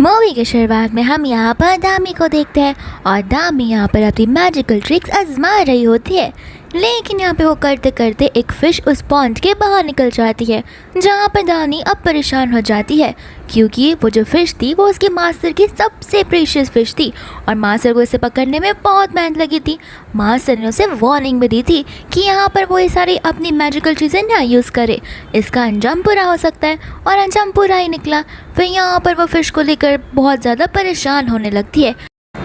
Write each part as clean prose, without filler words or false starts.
Movie के शुरुआत में हम यहाँ पर दामी को देखते हैं और दामी यहाँ पर अपनी मैजिकल ट्रिक्स आजमा रही होती है, लेकिन यहाँ पे वो करते करते एक फ़िश उस पॉन्ड के बाहर निकल जाती है, जहाँ पर दानी अब परेशान हो जाती है क्योंकि वो जो फ़िश थी वो उसके मास्टर की सबसे प्रीशियस फ़िश थी और मास्टर को इसे पकड़ने में बहुत मेहनत लगी थी। मास्टर ने उसे वार्निंग भी दी थी कि यहाँ पर वो ये सारी अपनी मैजिकल चीज़ें ना यूज़ करे, इसका अंजाम बुरा हो सकता है, और अंजाम बुरा ही निकला। फिर यहाँ पर वो फ़िश को लेकर बहुत ज़्यादा परेशान होने लगती है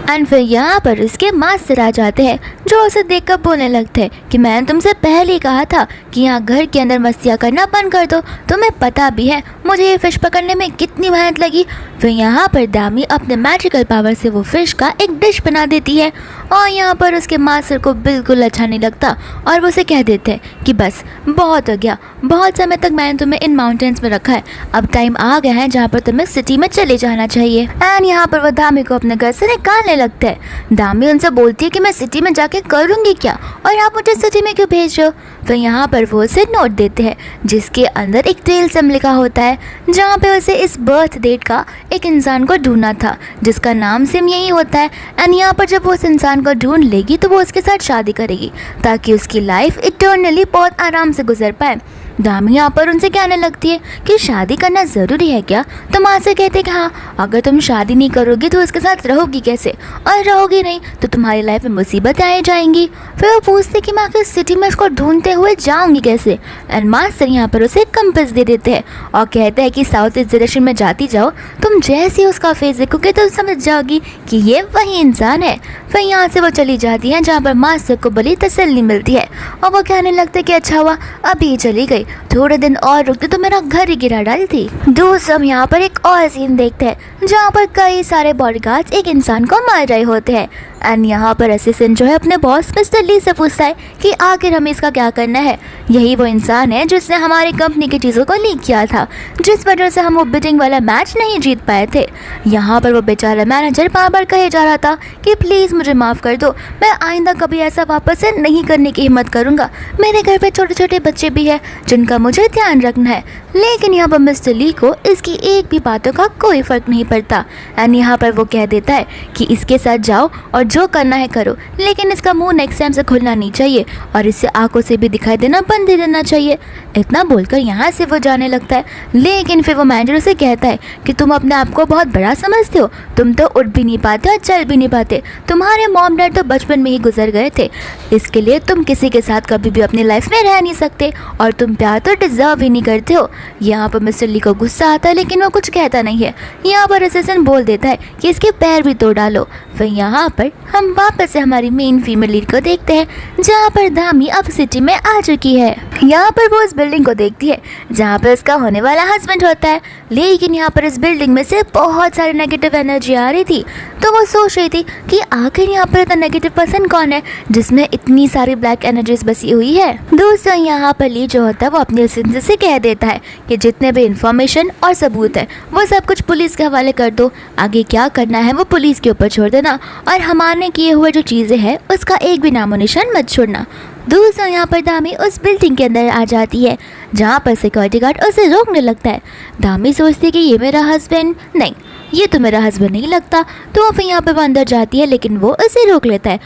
एंड फिर यहाँ पर उसके मास्टर आ जाते हैं जो उसे देखकर बोलने लगते हैं कि मैंने तुमसे पहले ही कहा था कि यहाँ घर के अंदर मस्तियाँ करना बंद कर दो, तुम्हें पता भी है मुझे ये फ़िश पकड़ने में कितनी मेहनत लगी। फिर यहाँ पर दामी अपने मैजिकल पावर से वो फ़िश का एक डिश बना देती है और यहाँ पर उसके मास्टर को बिल्कुल अच्छा नहीं लगता और वो उसे कह देते हैं कि बस बहुत हो गया, बहुत समय तक मैंने तुम्हें इन माउंटेन्स में रखा है, अब टाइम आ गया है जहाँ पर तुम्हें सिटी में चले जाना चाहिए। एंड यहाँ पर वो दामी को अपने घर से निकालने लगता है। दामी उनसे बोलती है कि मैं सिटी में जाके करूँगी क्या और आप मुझे सिटी में क्यों भेज रहे हो। फिर यहाँ पर वो उसे नोट देते हैं जिसके अंदर एक टेल सम लिखा होता है, जहाँ पे उसे इस बर्थ डेट का एक इंसान को ढूंढना था जिसका नाम सिम यही होता है। एंड यहाँ पर जब वो उस इंसान को ढूंढ लेगी तो वो उसके साथ शादी करेगी ताकि उसकी लाइफ इटर्नली बहुत आराम से गुजर पाए। दामी यहाँ पर उनसे कहने लगती है कि शादी करना ज़रूरी है क्या। तो माँ से कहते कि हाँ, अगर तुम शादी नहीं करोगी तो उसके साथ रहोगी कैसे, और रहोगी नहीं तो तुम्हारी लाइफ में मुसीबतें आई जाएंगी। फिर वो पूछते कि मैं आखिर सिटी में उसको ढूंढते हुए जाऊंगी कैसे। एंड मास्टर यहाँ पर उसे कंपास दे देते हैं और कहते हैं कि साउथ ईस्ट डायरेक्शन में जाती जाओ, तुम जैसे ही उसका फेस देखोगे तो समझ जाओगी कि ये वही इंसान है। फिर यहाँ से वो चली जाती है जहाँ पर मास्टर को बड़ी तसल्ली मिलती है और वो कहने लगते कि अच्छा हुआ अभी चली गई, थोड़े दिन और रुकते तो मेरा घर ही गिरा डालती। दूसरा हम यहाँ पर एक और सीन देखते हैं जहाँ पर कई सारे बॉडीगार्ड्स एक इंसान को मार रहे होते हैं। एंड यहाँ पर असिस्टेंट जो है अपने बॉस मिस्टर ली से पूछता है कि आखिर हमें इसका क्या करना है। यही वो इंसान है जिसने हमारी कंपनी की चीज़ों को लीक किया था, जिस वजह से हम वो बिडिंग वाला मैच नहीं जीत पाए थे। यहाँ पर वो बेचारा मैनेजर बार बार कहे जा रहा था कि प्लीज़ मुझे माफ़ कर दो, मैं आइंदा कभी ऐसा वापस से नहीं करने की हिम्मत करूँगा। मेरे घर पे छोटे छोटे बच्चे भी हैं जिनका मुझे ध्यान रखना है। लेकिन यहाँ पर मिस्टर ली को इसकी एक भी बातों का कोई फ़र्क नहीं पड़ता। एंड यहाँ पर वो कह देता है कि इसके साथ जाओ और जो करना है करो, लेकिन इसका मुंह नेक्स्ट टाइम से खुलना नहीं चाहिए और इससे आंखों से भी दिखाई देना बंद दे देना चाहिए। इतना बोलकर यहाँ से वो जाने लगता है। लेकिन फिर वो मैनेजर से कहता है कि तुम अपने आप को बहुत बड़ा समझते हो, तुम तो उठ भी नहीं पाते और चल भी नहीं पाते, तुम्हारे मॉम डैड तो बचपन में ही गुजर गए थे, इसके लिए तुम किसी के साथ कभी भी अपनी लाइफ में रह नहीं सकते और तुम प्यार तो डिजर्व ही नहीं करते हो। यहाँ पर मिस्टर ली को गुस्सा आता है लेकिन वो कुछ कहता नहीं है। यहाँ पर असिस्टेंट बोल देता है कि इसके पैर भी तोड़ डालो। फिर यहाँ पर हम वापस से हमारी मेन फीमेल लीड को देखते हैं जहाँ पर दामी अब सिटी में आ चुकी है। यहाँ पर वो इस बिल्डिंग को देखती है जहाँ पर उसका होने वाला हस्बैंड होता है, लेकिन यहाँ पर इस बिल्डिंग में से बहुत सारी नेगेटिव एनर्जी आ रही थी। तो वो सोच रही थी कि आखिर यहाँ पर इतना नेगेटिव पर्सन कौन है जिसमें इतनी सारी ब्लैक एनर्जीज बसी हुई है। दोस्तों यहाँ पर ली जो होता है वो अपनी असिस्टेंट से कह देता है कि जितने भी इंफॉर्मेशन और सबूत है वो सब कुछ पुलिस के हवाले कर दो, आगे क्या करना है वो पुलिस के ऊपर छोड़ देना और हमारे किए हुए जो चीज़ें हैं उसका एक भी नामो निशान मत छोड़ना। दूसरा यहाँ पर दामी उस बिल्डिंग के अंदर आ जाती है जहाँ पर सिक्योरिटी गार्ड उसे रोकने लगता है। दामी सोचती है कि ये मेरा हस्बैंड नहीं, ये तो मेरा हस्बैंड नहीं लगता। तो फिर यहाँ पर वो अंदर जाती है लेकिन वो उसे रोक लेता है।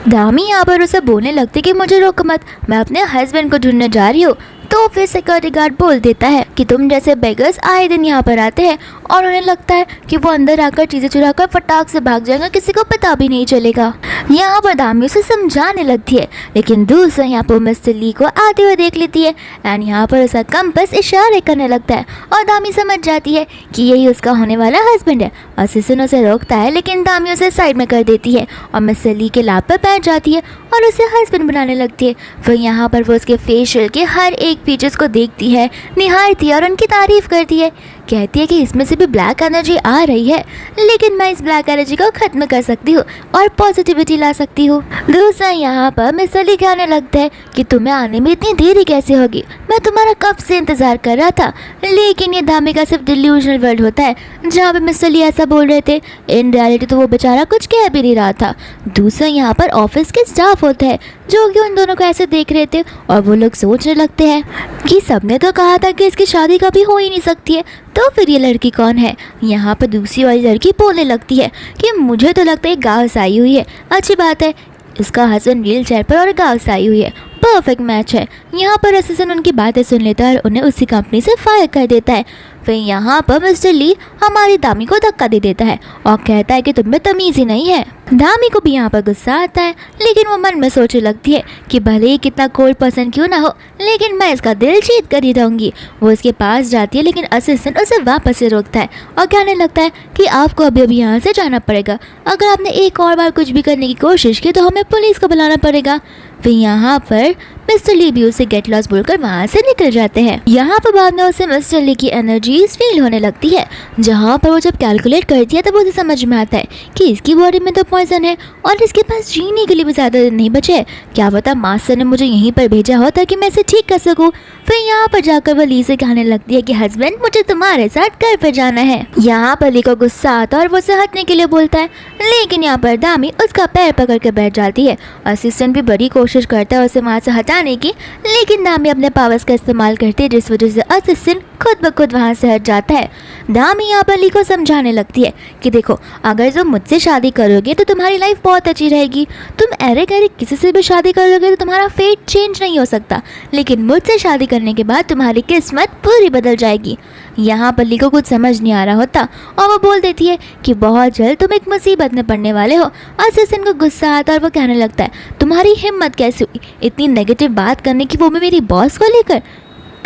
दामी यहाँ पर उसे बोलने लगती है कि मुझे रोक मत, मैं अपने हस्बैंड को ढूंढने जा रही हूँ। तो फिर सिक्योरिटी गार्ड बोल देता है कि तुम जैसे बेगर्स आए दिन यहाँ पर आते हैं और उन्हें लगता है कि वो अंदर आकर चीज़ें चुराकर फटाक से भाग जाएगा, किसी को पता भी नहीं चलेगा। यहाँ पर दामी उसे समझाने लगती है लेकिन दूसरा यहाँ पर मिस्टर ली को आते हुए देख लेती है एंड यहाँ पर उसका कंपास इशारे करने लगता है और दामी समझ जाती है कि यही उसका होने वाला हस्बैंड है। असिस्टेंट उसे रोकता है लेकिन दामी उसे साइड में कर देती है और मिस्टर ली के लाभ पर बैठ जाती है और उसे हस्बैंड बनाने लगती है। फिर यहाँ पर वो उसके फेशियल के हर एक फीचर्स को देखती है, निहारती है और उनकी तारीफ करती है। कहती है कि इसमें से भी ब्लैक एनर्जी आ रही है लेकिन मैं इस ब्लैक एनर्जी को ख़त्म कर सकती हूँ और पॉजिटिविटी ला सकती हूँ। दूसरा यहाँ पर मिस्टर ली कहने लगता है कि तुम्हें आने में इतनी देरी कैसे होगी, मैं तुम्हारा कब से इंतज़ार कर रहा था। लेकिन ये दामी का सिर्फ डिल्यूजनल वर्ल्ड होता है जहाँ पे मिस्टर ली ऐसा बोल रहे थे, इन रियलिटी तो वो बेचारा कुछ कह भी नहीं रहा था। दूसरा यहाँ पर ऑफिस के स्टाफ होता है जो कि उन दोनों को ऐसे देख रहे थे और वो लोग सोचने लगते हैं कि सबने तो कहा था कि इसकी शादी कभी हो ही नहीं सकती है, तो तो फिर ये लड़की कौन है? यहाँ पर दूसरी वाली लड़की बोलने लगती है कि मुझे तो लगता है गाँव से आई हुई है। अच्छी बात है, उसका हस्बैंड व्हील चेयर पर और गाँव से आई हुई है, परफेक्ट मैच है। यहाँ पर असिस्टेंट उनकी बातें सुन लेता है और उन्हें उसी कंपनी से फायर कर देता है। फिर यहाँ पर मिस्टर ली हमारी दामी को धक्का दे देता है और कहता है कि तुम में तमीज़ ही नहीं है। दामी को भी यहाँ पर गुस्सा आता है, लेकिन वो मन में सोचने लगती है कि भले ही कितना कोल्ड पर्सन क्यों ना हो, लेकिन मैं इसका दिल जीत कर ही रहूँगी। वो इसके पास जाती है, लेकिन असिस्टेंट उसे वापस से रोकता है और कहने लगता है कि आपको अभी अभी यहाँ से जाना पड़ेगा। अगर आपने एक और बार कुछ भी करने की कोशिश की तो हमें पुलिस को बुलाना पड़ेगा। फिर यहाँ पर मिस्टर ली भी उसे गेट लॉस बोलकर वहाँ से निकल जाते हैं। यहाँ पर बाद में उसे मिस्टर ली की एनर्जीज फील होने लगती है, जहाँ पर वो जब कैलकुलेट करती है तब उसे समझ में आता है कि इसकी बॉडी में तो पॉइजन है और इसके पास जीने के लिए भी ज़्यादा दिन नहीं बचे। क्या पता मास्टर ने मुझे यहीं पर भेजा हो ताकि मैं इसे ठीक कर सकूँ। फिर यहाँ पर जाकर वो ली से कहने लगती है कि हस्बैंड मुझे तुम्हारे साथ घर पर जाना है। यहाँ पर ली को गुस्सा आता है और वो उसे हटने के लिए बोलता है, लेकिन यहाँ पर दामी उसका पैर पकड़ कर बैठ जाती है। असिस्टेंट भी बड़ी कोशिश करता है उसे वहाँ से हटाने की, लेकिन दामी अपने पावर्स का इस्तेमाल करती है, जिस वजह से असिस्टेंट खुद ब खुद वहाँ से हट जाता है। दामी यहाँ पर ली को समझाने लगती है कि देखो, अगर तुम मुझसे शादी करोगे तो तुम्हारी लाइफ बहुत अच्छी रहेगी। तुम अरे गरे किसी से भी शादी करोगे तो तुम्हारा फेट चेंज नहीं हो सकता, लेकिन मुझसे शादी करने के बाद तुम्हारी किस्मत पूरी बदल जाएगी। यहाँ पर ली को कुछ समझ नहीं आ रहा होता और वो बोल देती है कि बहुत जल्द तुम एक मुसीबत में पड़ने वाले हो। असिस्टेंट को गुस्सा आता है और वो कहने लगता है, तुम्हारी हिम्मत कैसे हुई इतनी नेगेटिव बात करने की, वो भी मेरी बॉस को लेकर।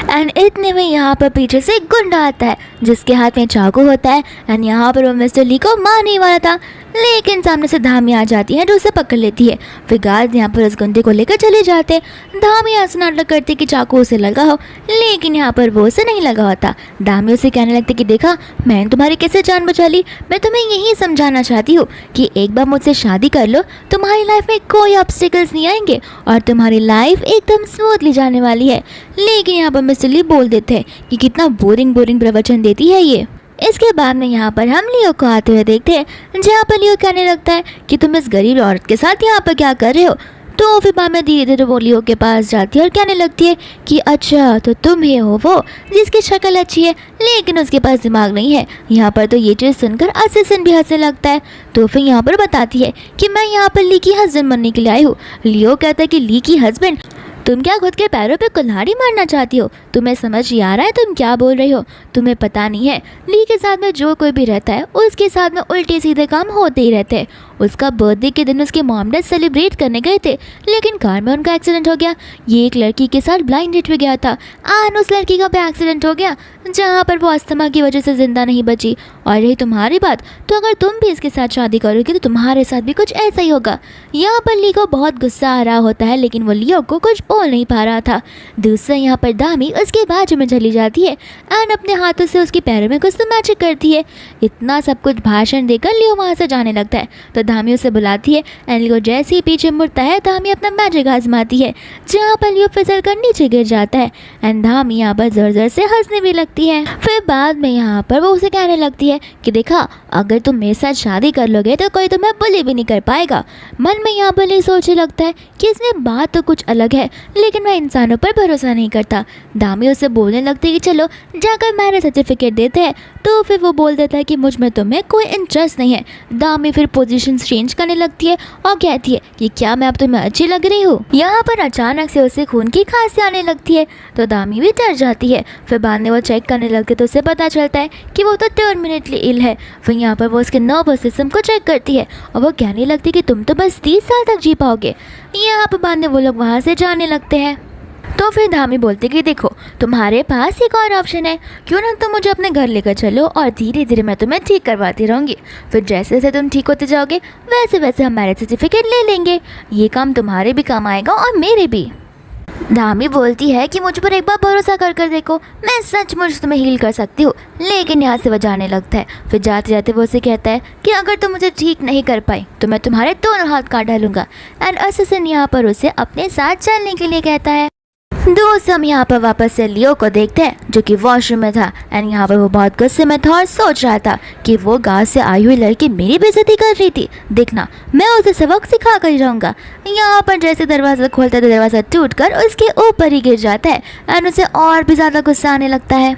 एंड इतने में यहाँ पर पीछे से एक गुंडा आता है जिसके हाथ में चाकू होता है। एंड यहाँ पर वो मिस्टर ली को मारने वाला था, लेकिन सामने से धामी आ जाती है जो उसे पकड़ लेती है। फिर गार्ड यहाँ पर उस गुंडे को लेकर चले जाते हैं। धामी ऐसा नाटक करती कि चाकू उसे लगा हो, लेकिन यहाँ पर वो उसे नहीं लगा होता। धामी उसे कहने लगती कि देखा, मैंने तुम्हारी कैसे जान बचा ली। मैं तुम्हें यही समझाना चाहती हूँ कि एक बार मुझसे शादी कर लो, तुम्हारी लाइफ में कोई ऑब्स्टिकल्स नहीं आएंगे और तुम्हारी लाइफ एकदम स्मूथली जाने वाली है। लेकिन यहाँ पर मिस्टर ली बोल देते हैं कि कितना बोरिंग प्रवचन देती है ये। इसके बाद में यहाँ पर हम लियो को आते हुए देखते हैं, जहाँ पर लियो कहने लगता है कि तुम इस गरीब औरत के साथ यहाँ पर क्या कर रहे हो। तो फिर बाद में धीरे धीरे वो लियो के पास जाती है और कहने लगती है कि अच्छा, तो तुम ही हो वो जिसकी शक्ल अच्छी है लेकिन उसके पास दिमाग नहीं है। यहाँ पर तो ये चीज़ सुनकर असिस्टेंट भी हंसने लगता है। तो फिर यहाँ पर बताती है कि मैं यहाँ पर ली की हस्बैंड बनने के लिए आई हूँ। लियो कहता है कि ली की हस्बैंड, तुम क्या खुद के पैरों पे कुल्हाड़ी मारना चाहती हो? तुम्हें समझ ही आ रहा है तुम क्या बोल रही हो? तुम्हें पता नहीं है, ली के साथ में जो कोई भी रहता है उसके साथ में उल्टे सीधे काम होते ही रहते हैं। उसका बर्थडे के दिन उसके मॉम डैड सेलिब्रेट करने गए थे, लेकिन कार में उनका एक्सीडेंट हो गया। ये एक लड़की के साथ ब्लाइंड डेट पे गया था और उस लड़की का भी एक्सीडेंट हो गया, जहाँ पर वो अस्थमा की वजह से जिंदा नहीं बची। और रही तुम्हारी बात, तो अगर तुम भी इसके साथ शादी करोगे तो तुम्हारे साथ भी कुछ ऐसा ही होगा। यहाँ पर ली को बहुत गुस्सा आ रहा होता है, लेकिन वो लियो को कुछ बोल नहीं पा रहा था। दूसरा यहाँ पर दामी उसके बाजू में चली जाती है एंड अपने हाथों से उसके पैरों में कुछ तो मैजिक करती है। इतना सब कुछ भाषण देकर लियो वहाँ से जाने लगता है। तो धामी उसे बुलाती है एंड लियो जैसे ही पीछे मुड़ता है, धामी अपना मैजिक आजमाती है, जहाँ पर लियो फिसल कर नीचे गिर जाता है एंड धामी यहाँ पर जोर जोर से हंसने भी लगती है। फिर बाद में यहाँ पर वो उसे कहने लगती है कि देखा, अगर तुम मेरे साथ शादी कर लोगे तो कोई तुम्हें बुली भी नहीं कर पाएगा। मन में यहाँ पर सोचने लगता है कि इसमें बात तो कुछ अलग है, लेकिन मैं इंसानों पर भरोसा नहीं करता। दामी उसे बोलने लगती है कि चलो जाकर मैरिज सर्टिफिकेट देते हैं। तो फिर वो बोल देता है कि मुझ में तुम्हें कोई इंटरेस्ट नहीं है। दामी फिर पोजीशन चेंज करने लगती है और कहती है कि क्या मैं अब तुम्हें अच्छी लग रही हूँ। यहाँ पर अचानक से उसे खून की खांसी आने लगती है, तो दामी भी डर जाती है। फिर बाद में वो चेक करने लगती है तो उसे पता चलता है कि वो तो टर्मिनेटली इल है। फिर यहाँ पर वो उसके नर्वस सिस्टम को चेक करती है और वो कहने लगती है कि तुम तो बस 30 साल तक जी पाओगे। यहाँ पर बाद में वो लोग वहाँ से जाने लगते हैं। तो फिर धामी बोलती कि देखो, तुम्हारे पास एक और ऑप्शन है, क्यों ना तुम मुझे अपने घर लेकर चलो और धीरे धीरे मैं तुम्हें ठीक करवाती रहूँगी। फिर जैसे जैसे तुम ठीक होते जाओगे वैसे वैसे हम मैरिज सर्टिफिकेट ले लेंगे। ये काम तुम्हारे भी काम आएगा और मेरे भी। धामी बोलती है कि मुझ पर एक बार भरोसा कर देखो, मैं सचमुच तुम्हें हील कर सकती हूँ। लेकिन यहाँ से वो जाने लगता है। फिर जाते जाते वो उसे कहता है कि अगर तुम मुझे ठीक नहीं कर पाई तो मैं तुम्हारे दोनों हाथ काट डालूंगा। एंड असिस्टेंट यहाँ पर उसे अपने साथ चलने के लिए कहता है। दोस्त हम यहाँ पर वापस से लियो को देखते हैं, जो कि वॉशरूम में था एंड यहाँ पर वो बहुत गुस्से में था और सोच रहा था कि वो गाँव से आई हुई लड़की मेरी बेइज्जती कर रही थी, देखना मैं उसे सबक सिखा कर ही रहूँगा। यहाँ पर जैसे दरवाज़ा खोलता है तो दरवाज़ा टूटकर उसके ऊपर ही गिर जाता है एंड उसे और भी ज़्यादा गुस्सा आने लगता है।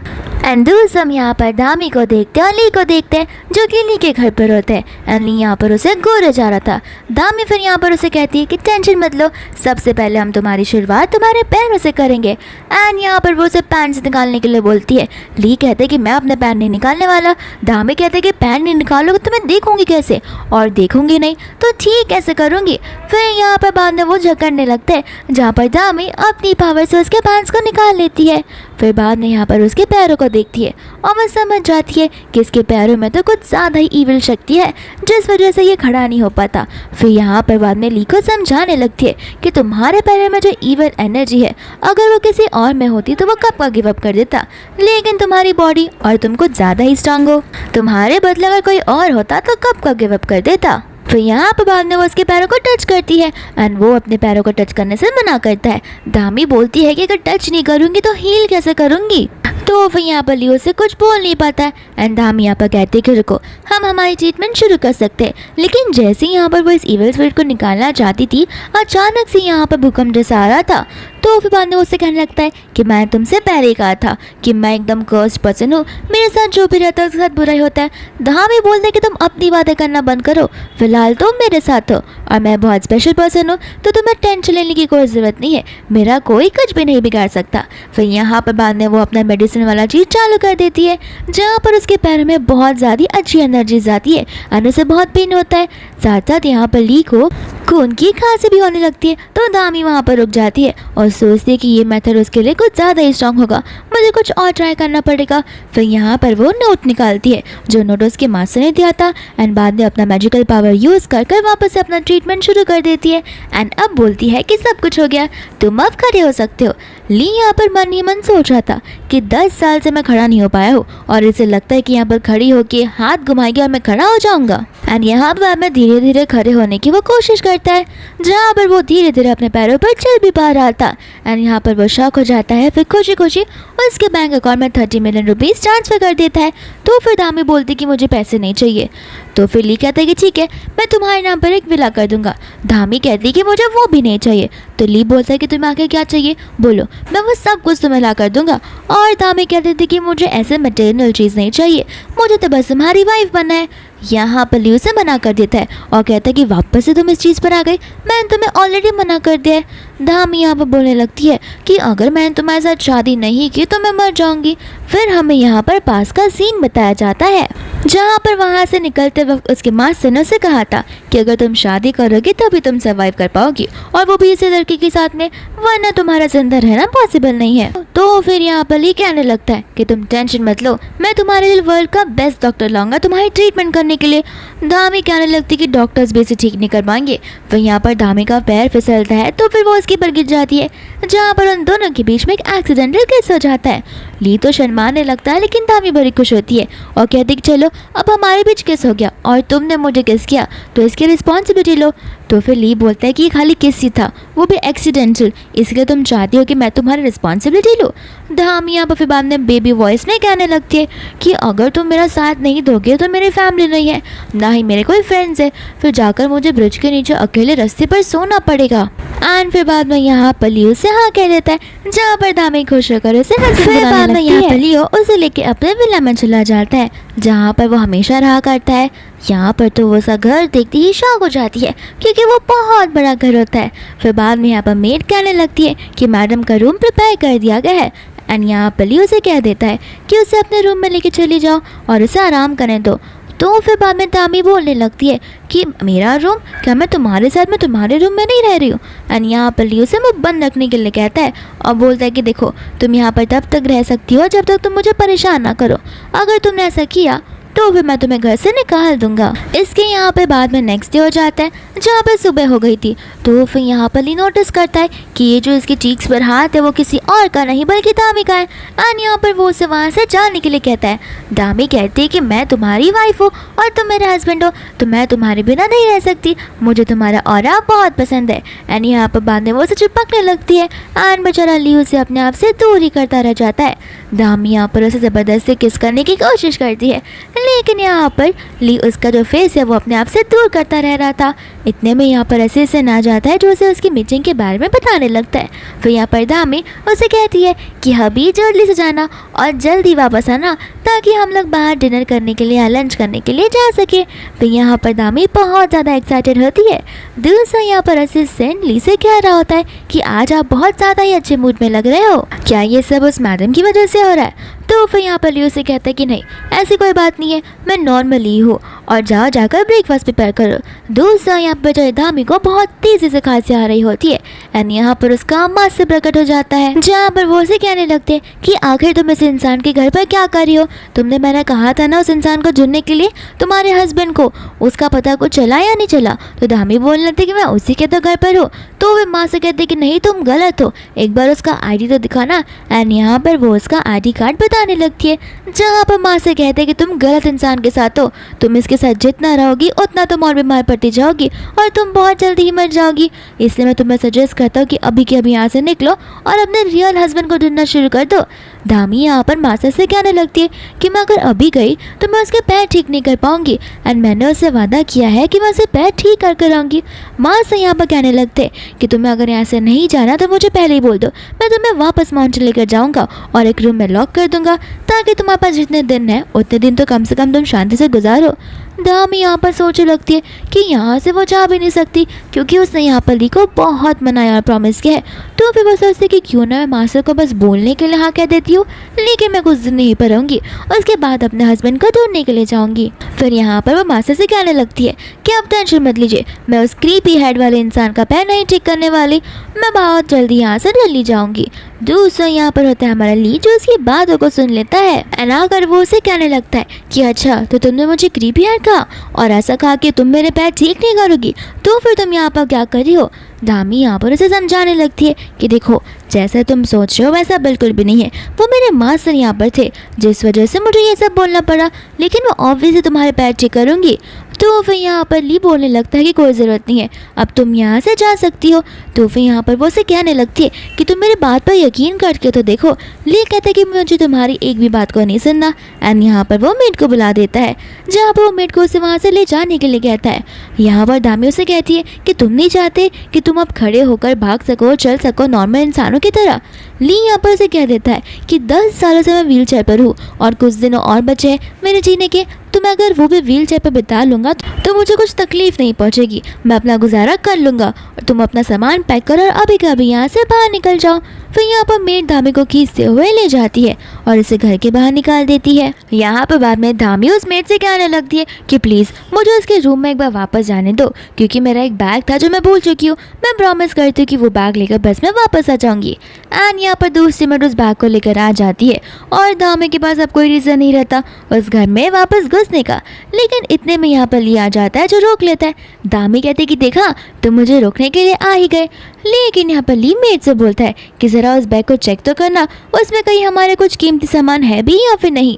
एंड दूसरा हम यहाँ पर दामी को देखते हैं और ली को देखते हैं जो कि ली के घर पर होते हैं। एंड ली यहाँ पर उसे गोरे जा रहा था। दामी फिर यहाँ पर उसे कहती है कि टेंशन मत लो, सबसे पहले हम तुम्हारी शुरुआत तुम्हारे पैरों से करेंगे। एंड यहाँ पर वो उसे पैंट से निकालने के लिए बोलती है। ली कहते हैं कि मैं अपने पैंट नहीं निकालने वाला। दामी कहते हैं कि पैंट नहीं निकालोगे तो मैं देखूंगी कैसे, और देखूंगी नहीं तो ठीक कैसे करूंगी। फिर यहाँ पर बाद में वो झगड़ने लगते हैं जहाँ पर दामी अपनी पावर से उसके पैंट्स को निकाल लेती है। फिर बाद में यहाँ पर उसके पैरों को देखती है और वह समझ जाती है कि इसके पैरों में तो कुछ ज़्यादा ही ईविल शक्ति है जिस वजह से ये खड़ा नहीं हो पाता। फिर यहाँ पर बाद में ली को समझाने लगती है कि तुम्हारे पैरों में जो ईविल एनर्जी है अगर वो किसी और में होती तो वो कब का गिव अप कर देता, लेकिन तुम्हारी बॉडी और तुम कुछ ज़्यादा ही स्ट्रांग हो, तुम्हारे बदले अगर कोई और होता तो कब का गिव अप कर देता। फिर यहाँ पर बाद में वो उसके पैरों को टच करती है एंड वो अपने पैरों को टच करने से मना करता है। दामी बोलती है कि अगर टच नहीं करूँगी तो हील कैसे करूँगी। तो फिर यहाँ पर लियो से कुछ बोल नहीं पाता है एंड दामी यहाँ पर कहते कि रुको, हम हमारी ट्रीटमेंट शुरू कर सकते हैं। लेकिन जैसे ही यहाँ पर वो इस इविल स्पिरिट को निकालना चाहती थी अचानक से यहाँ पर भूकंप जैसा आ रहा था। तो फिर बाद में उससे कहने लगता है कि मैं तुमसे पहले ही कहा था कि मैं एकदम कर्स्ड पर्सन हूँ, मेरे साथ जो भी रहता है उसके साथ बुरा ही होता है। दामी बोलते हैं कि तुम अपनी बातें करना बंद करो, फिलहाल तुम मेरे साथ हो और मैं बहुत स्पेशल पर्सन हूँ तो तुम्हें टेंशन लेने की कोई ज़रूरत नहीं है, मेरा कोई कुछ भी नहीं बिगाड़ सकता। फिर यहाँ पर बाद में वो अपना मेडिसिन वाला चीज़ चालू कर देती है जहाँ पर उसके पैरों में बहुत ज़्यादा अच्छी एनर्जीज आती है और उसे बहुत पेन होता है। साथ साथ यहाँ पर ली को खून की खांसी भी होने लगती है। तो दामी वहाँ पर रुक जाती है और सोचती है कि ये मेथड उसके लिए कुछ ज़्यादा ही स्ट्रॉन्ग होगा, मुझे कुछ और ट्राई करना पड़ेगा। फिर यहाँ पर वो नोट निकालती है जो नोट उसके मास्टर ने दिया था एंड बाद में अपना मैजिकल पावर यूज़ कर कर वापस से अपना ट्रीटमेंट शुरू कर देती है एंड अब बोलती है कि सब कुछ हो गया, तुम अब खड़े हो सकते हो। ली यहाँ पर मन ही मन सोच रहा था कि 10 साल से मैं खड़ा नहीं हो पाया हूँ और इसे लगता है कि यहाँ पर खड़ी होकर हाथ घुमाएगी और मैं खड़ा हो जाऊँगा। एंड यहाँ पर मैं धीरे धीरे खड़े होने की वो कोशिश करता है जहाँ पर वो धीरे धीरे अपने पैरों पर चल भी पा रहा था। एंड यहाँ पर वो शॉक हो जाता है। फिर खुशी खुशी उसके बैंक अकाउंट में 30 मिलियन रुपीज़ ट्रांसफ़र कर देता है। तो फिर दामी बोलती कि मुझे पैसे नहीं चाहिए। तो फिर ली कहता है कि ठीक है, मैं तुम्हारे नाम पर एक विला कर दूंगा। दामी कहती कि मुझे वो भी नहीं चाहिए। तो ली बोलता है कि तुम्हें आगे क्या चाहिए बोलो, मैं वो सब कुछ तुम्हें ला कर दूंगा। और दामी कहती थी कि मुझे ऐसे मटेरियल चीज़ नहीं चाहिए, मुझे तो बस तुम्हारी वाइफ बनना है। यहाँ पर ली उसे मना कर देता है और कहता है कि वापस से तुम इस चीज़ पर आ गई, मैंने तुम्हें ऑलरेडी मना कर दिया है। दामी यहाँ पर बोलने लगती है कि अगर मैंने तुम्हारे साथ शादी नहीं की तो मैं मर जाऊंगी। फिर हमें यहाँ पर पास का सीन बताया जाता है जहाँ पर वहाँ से निकलते वक्त उसके मास्टर ने उसे कहा था कि अगर तुम शादी करोगी तभी तुम सर्वाइव कर पाओगी और वो भी इसी लड़की के साथ में, वरना तुम्हारा जिंदा रहना पॉसिबल नहीं है। तो फिर यहाँ पर ली कहने लगता है कि तुम टेंशन मत लो, मैं तुम्हारे लिए वर्ल्ड का बेस्ट डॉक्टर लाऊंगा तुम्हारी ट्रीटमेंट करने के लिए। दामी कहने लगती कि डॉक्टर्स भी इसे ठीक नहीं कर पाएंगे। फिर यहाँ पर दामी का पैर फिसलता है तो फिर वो उसके पर गिर जाती है जहाँ पर उन दोनों के बीच में एक एक्सीडेंटल केस हो जाता है। ली तो शर्माने लगता है लेकिन दामी बड़ी खुश होती है और कहती कि चलो अब हमारे बीच किस हो गया और तुमने मुझे किस किया तो इसकी रिस्पॉन्सिबिलिटी लो। तो फिर ली बोलता है कि ये खाली किस ही था, वो भी एक्सीडेंटल, इसलिए तुम चाहती हो कि मैं तुम्हारी रिस्पॉन्सिबिलिटी लूँ। दामी यहाँ पर फिर बाद में बेबी वॉइस में कहने लगती है कि अगर तुम मेरा साथ नहीं दोगे तो मेरी फैमिली नहीं है, ना ही मेरे कोई फ्रेंड्स है, फिर जाकर मुझे ब्रिज के नीचे अकेले रास्ते पर सोना पड़ेगा। एंड फिर बाद में यहाँ पर लियो से हाँ कह देता है जहाँ पर दामी खुश होकर उसे फिर बाद में यहाँ पर लियो उसे लेके अपने विला में चला जाता है जहाँ पर वो हमेशा रहा करता है। यहाँ पर तो वो उसका घर देखती ही शॉक हो जाती है क्योंकि वो बहुत बड़ा घर होता है। फिर बाद में यहाँ पर मेड कहने लगती है कि मैडम का रूम प्रिपेयर कर दिया गया है एंड यहाँ पर लियो उसे कह देता है कि उसे अपने रूम में लेके चली जाओ और उसे आराम करने दो। तो फिर बाद में दामी बोलने लगती है कि मेरा रूम, क्या मैं तुम्हारे साथ में तुम्हारे रूम में नहीं रह रही हूँ। एंड यहाँ पर लियो से मुँह बंद रखने के लिए कहता है और बोलता है कि देखो तुम यहाँ पर तब तक रह सकती हो जब तक तुम मुझे परेशान ना करो, अगर तुमने ऐसा किया तो फिर मैं तुम्हें घर से निकाल दूंगा। इसके यहाँ पे बाद में नेक्स्ट डे हो जाता है जहाँ पे सुबह हो गई थी। तो फिर यहाँ पर ली नोटिस करता है कि ये जो इसके चीक्स पर हाथ है वो किसी और का नहीं बल्कि दामी का है। एंड यहाँ पर वो उसे वहाँ से जाने के लिए कहता है। दामी कहती है कि मैं तुम्हारी वाइफ हूँ और तुम मेरे हस्बैंड हो, तो मैं तुम्हारे बिना नहीं रह सकती, मुझे तुम्हारा ऑरा बहुत पसंद है। एंड यहाँ पर बाद में वो उसे चिपकने लगती है एंड बेचारा ली उसे अपने आप से दूर ही करता रह जाता है। दामी यहाँ पर उसे ज़बरदस्ती किस करने की कोशिश करती है लेकिन यहाँ पर ली उसका जो फेस है वो अपने आप से दूर करता रह रहा था। इतने में यहाँ पर असिस्टेंट आ जाता है जो उसे उसकी मीटिंग के बारे में बताने लगता है। फिर यहाँ पर दामी उसे कहती है कि अभी जल्दी से जाना और जल्दी वापस आना ताकि हम लोग बाहर डिनर करने के लिए या लंच करने के लिए जा सके। फिर यहाँ पर दामी बहुत ज़्यादा एक्साइटेड होती है। दूसरा यहाँ पर असिस्टेंट ली से कह रहा होता है कि आज आप बहुत ज़्यादा ही अच्छे मूड में लग रहे हो, क्या ये सब उस मैडम की वजह से हो रहा है? तो फिर यहाँ पर ली से कहता है कि नहीं, ऐसी कोई बात नहीं है, मैं नॉर्मली हूँ और जाओ जाकर ब्रेकफास्ट प्रिपेयर करो। दूसरा यहाँ पर जो दामी को बहुत तेज़ी से खांसी आ रही होती है एंड यहाँ पर उसका माँ से प्रकट हो जाता है, जहाँ पर वो उसे कहने लगते हैं कि आखिर तुम इस इंसान के घर पर क्या कर रही हो? तुमने मैंने कहा था ना उस इंसान को ढूंढने के लिए तुम्हारे हस्बैंड को, उसका पता कुछ चला या नहीं चला? तो दामी बोलने लगती कि मैं उसी के तो घर पर हूँ। तो वे माँ से कहते कि नहीं, तुम गलत हो, एक बार उसका आईडी तो दिखाना। एंड यहाँ पर वो उसका आईडी कार्ड बताने लगती है, जहाँ पर माँ से कहते कि तुम गलत इंसान के साथ हो, तुम इसके साथ जितना रहोगी उतना तुम और बीमार पड़ती जाओगी और तुम बहुत जल्दी ही मर जाओगी। इसलिए मैं तुम्हें सजेस्ट करता हूँ कि अभी के अभी यहाँ से निकलो और अपने रियल हस्बैंड को ढूंढना शुरू कर दो। दामी यहाँ पर मासा से कहने लगती है कि मैं अगर अभी गई तो मैं उसके पैर ठीक नहीं कर पाऊंगी एंड मैंने उससे वादा किया है कि मैं उसे पैर ठीक कर कर आऊँगी। मासा यहाँ पर कहने लगते कि तुम्हें अगर यहाँ से नहीं जाना तो मुझे पहले ही बोल दो, मैं तुम्हें वापस माउंटेन लेकर जाऊँगा और एक रूम में लॉक कर दूंगा ताकि तुम्हारे पास जितने दिन है उतने दिन तो कम से कम तुम शांति से गुजारो। दामी यहाँ पर सोचने लगती है कि यहाँ से वो जा भी नहीं सकती क्योंकि उसने यहाँ पर ली को बहुत मनाया और प्रॉमिस किया है। तो फिर वो सोचती कि क्यों ना मैं मास्टर को बस बोलने के लिए हाँ कह देती हूँ, लेकिन मैं कुछ दिन नहीं पर रहूँगी, उसके बाद अपने हस्बैंड को ढूंढने के लिए जाऊँगी। फिर यहाँ पर वो मास्टर से कहने लगती है कि आप टेंशन मत लीजिए, मैं उस क्रीपी हेड वाले इंसान का पैर नहीं ठीक करने वाली, मैं बहुत जल्दी यहाँ से जल्दी जाऊँगी। दूसरा यहाँ पर होता है हमारा ली जो उसकी बातों को सुन लेता है एंड आकर वो उसे कहने लगता है कि अच्छा तो तुमने मुझे क्रीपी हेड कहा और ऐसा कहा कि तुम मेरे पैर ठीक नहीं करोगी, तो फिर तुम यहाँ पर क्या कर रही हो? दामी यहाँ पर उसे समझाने लगती है कि देखो जैसा तुम सोच रहे हो वैसा बिल्कुल भी नहीं है, वो मेरे मास्टर यहाँ पर थे जिस वजह से मुझे ये सब बोलना पड़ा, लेकिन मैं ऑब्वियसली तुम्हारे पैर ठीक करूँगी। तो फिर यहाँ पर ली बोलने लगता है कि कोई ज़रूरत नहीं है, अब तुम यहाँ से जा सकती हो। तो फिर यहाँ पर वो उसे कहने लगती है कि तुम मेरी बात पर यकीन करके तो देखो। ली कहता है कि मुझे तुम्हारी एक भी बात को नहीं सुनना एंड यहाँ पर वो मेड को बुला देता है, जहाँ पर वो मेड को उसे वहाँ से ले जाने के लिए कहता है। यहाँ पर दामी उसे कहती है कि तुम नहीं चाहते कि तुम अब खड़े होकर भाग सको, चल सको नॉर्मल इंसानों की तरह। ली यहाँ पर उसे कह देता है कि 10 सालों से मैं व्हील चेयर पर हूँ और कुछ दिनों और बचे हैं मेरे जीने के, तो मैं अगर वो भी व्हील चेयर पर बिता लूँगा तो मुझे कुछ तकलीफ नहीं पहुँचेगी, मैं अपना गुजारा कर लूँगा और तुम अपना सामान पैक करो और अभी का अभी यहाँ से बाहर निकल जाओ। फिर यहाँ पर मेड दामी को खींचते हुए ले जाती है और इसे घर के बाहर निकाल देती है। यहाँ पर बाद में दामी उस मेड से कहने लगती है कि प्लीज़ मुझे उसके रूम में एक बार वापस जाने दो क्योंकि मेरा एक बैग था जो मैं भूल चुकी हूँ, मैं प्रॉमिस करती हूँ कि वो बैग लेकर बस मैं वापस आ जाऊँगी। एंड यहाँ पर दूसरी मेड उस बैग को लेकर आ जाती है और दामी के पास अब कोई रीज़न नहीं रहता उस घर में वापस घुसने का, लेकिन इतने में यहाँ पर लिया जाता है जो रोक लेता है। दामी कहते कि देखा तुम मुझे रोकने के लिए आ ही गए, लेकिन यहाँ पर ली मेड से बोलता है कि ज़रा उस बैग को चेक तो करना, उसमें कहीं हमारे कुछ कीमती सामान है भी या फिर नहीं।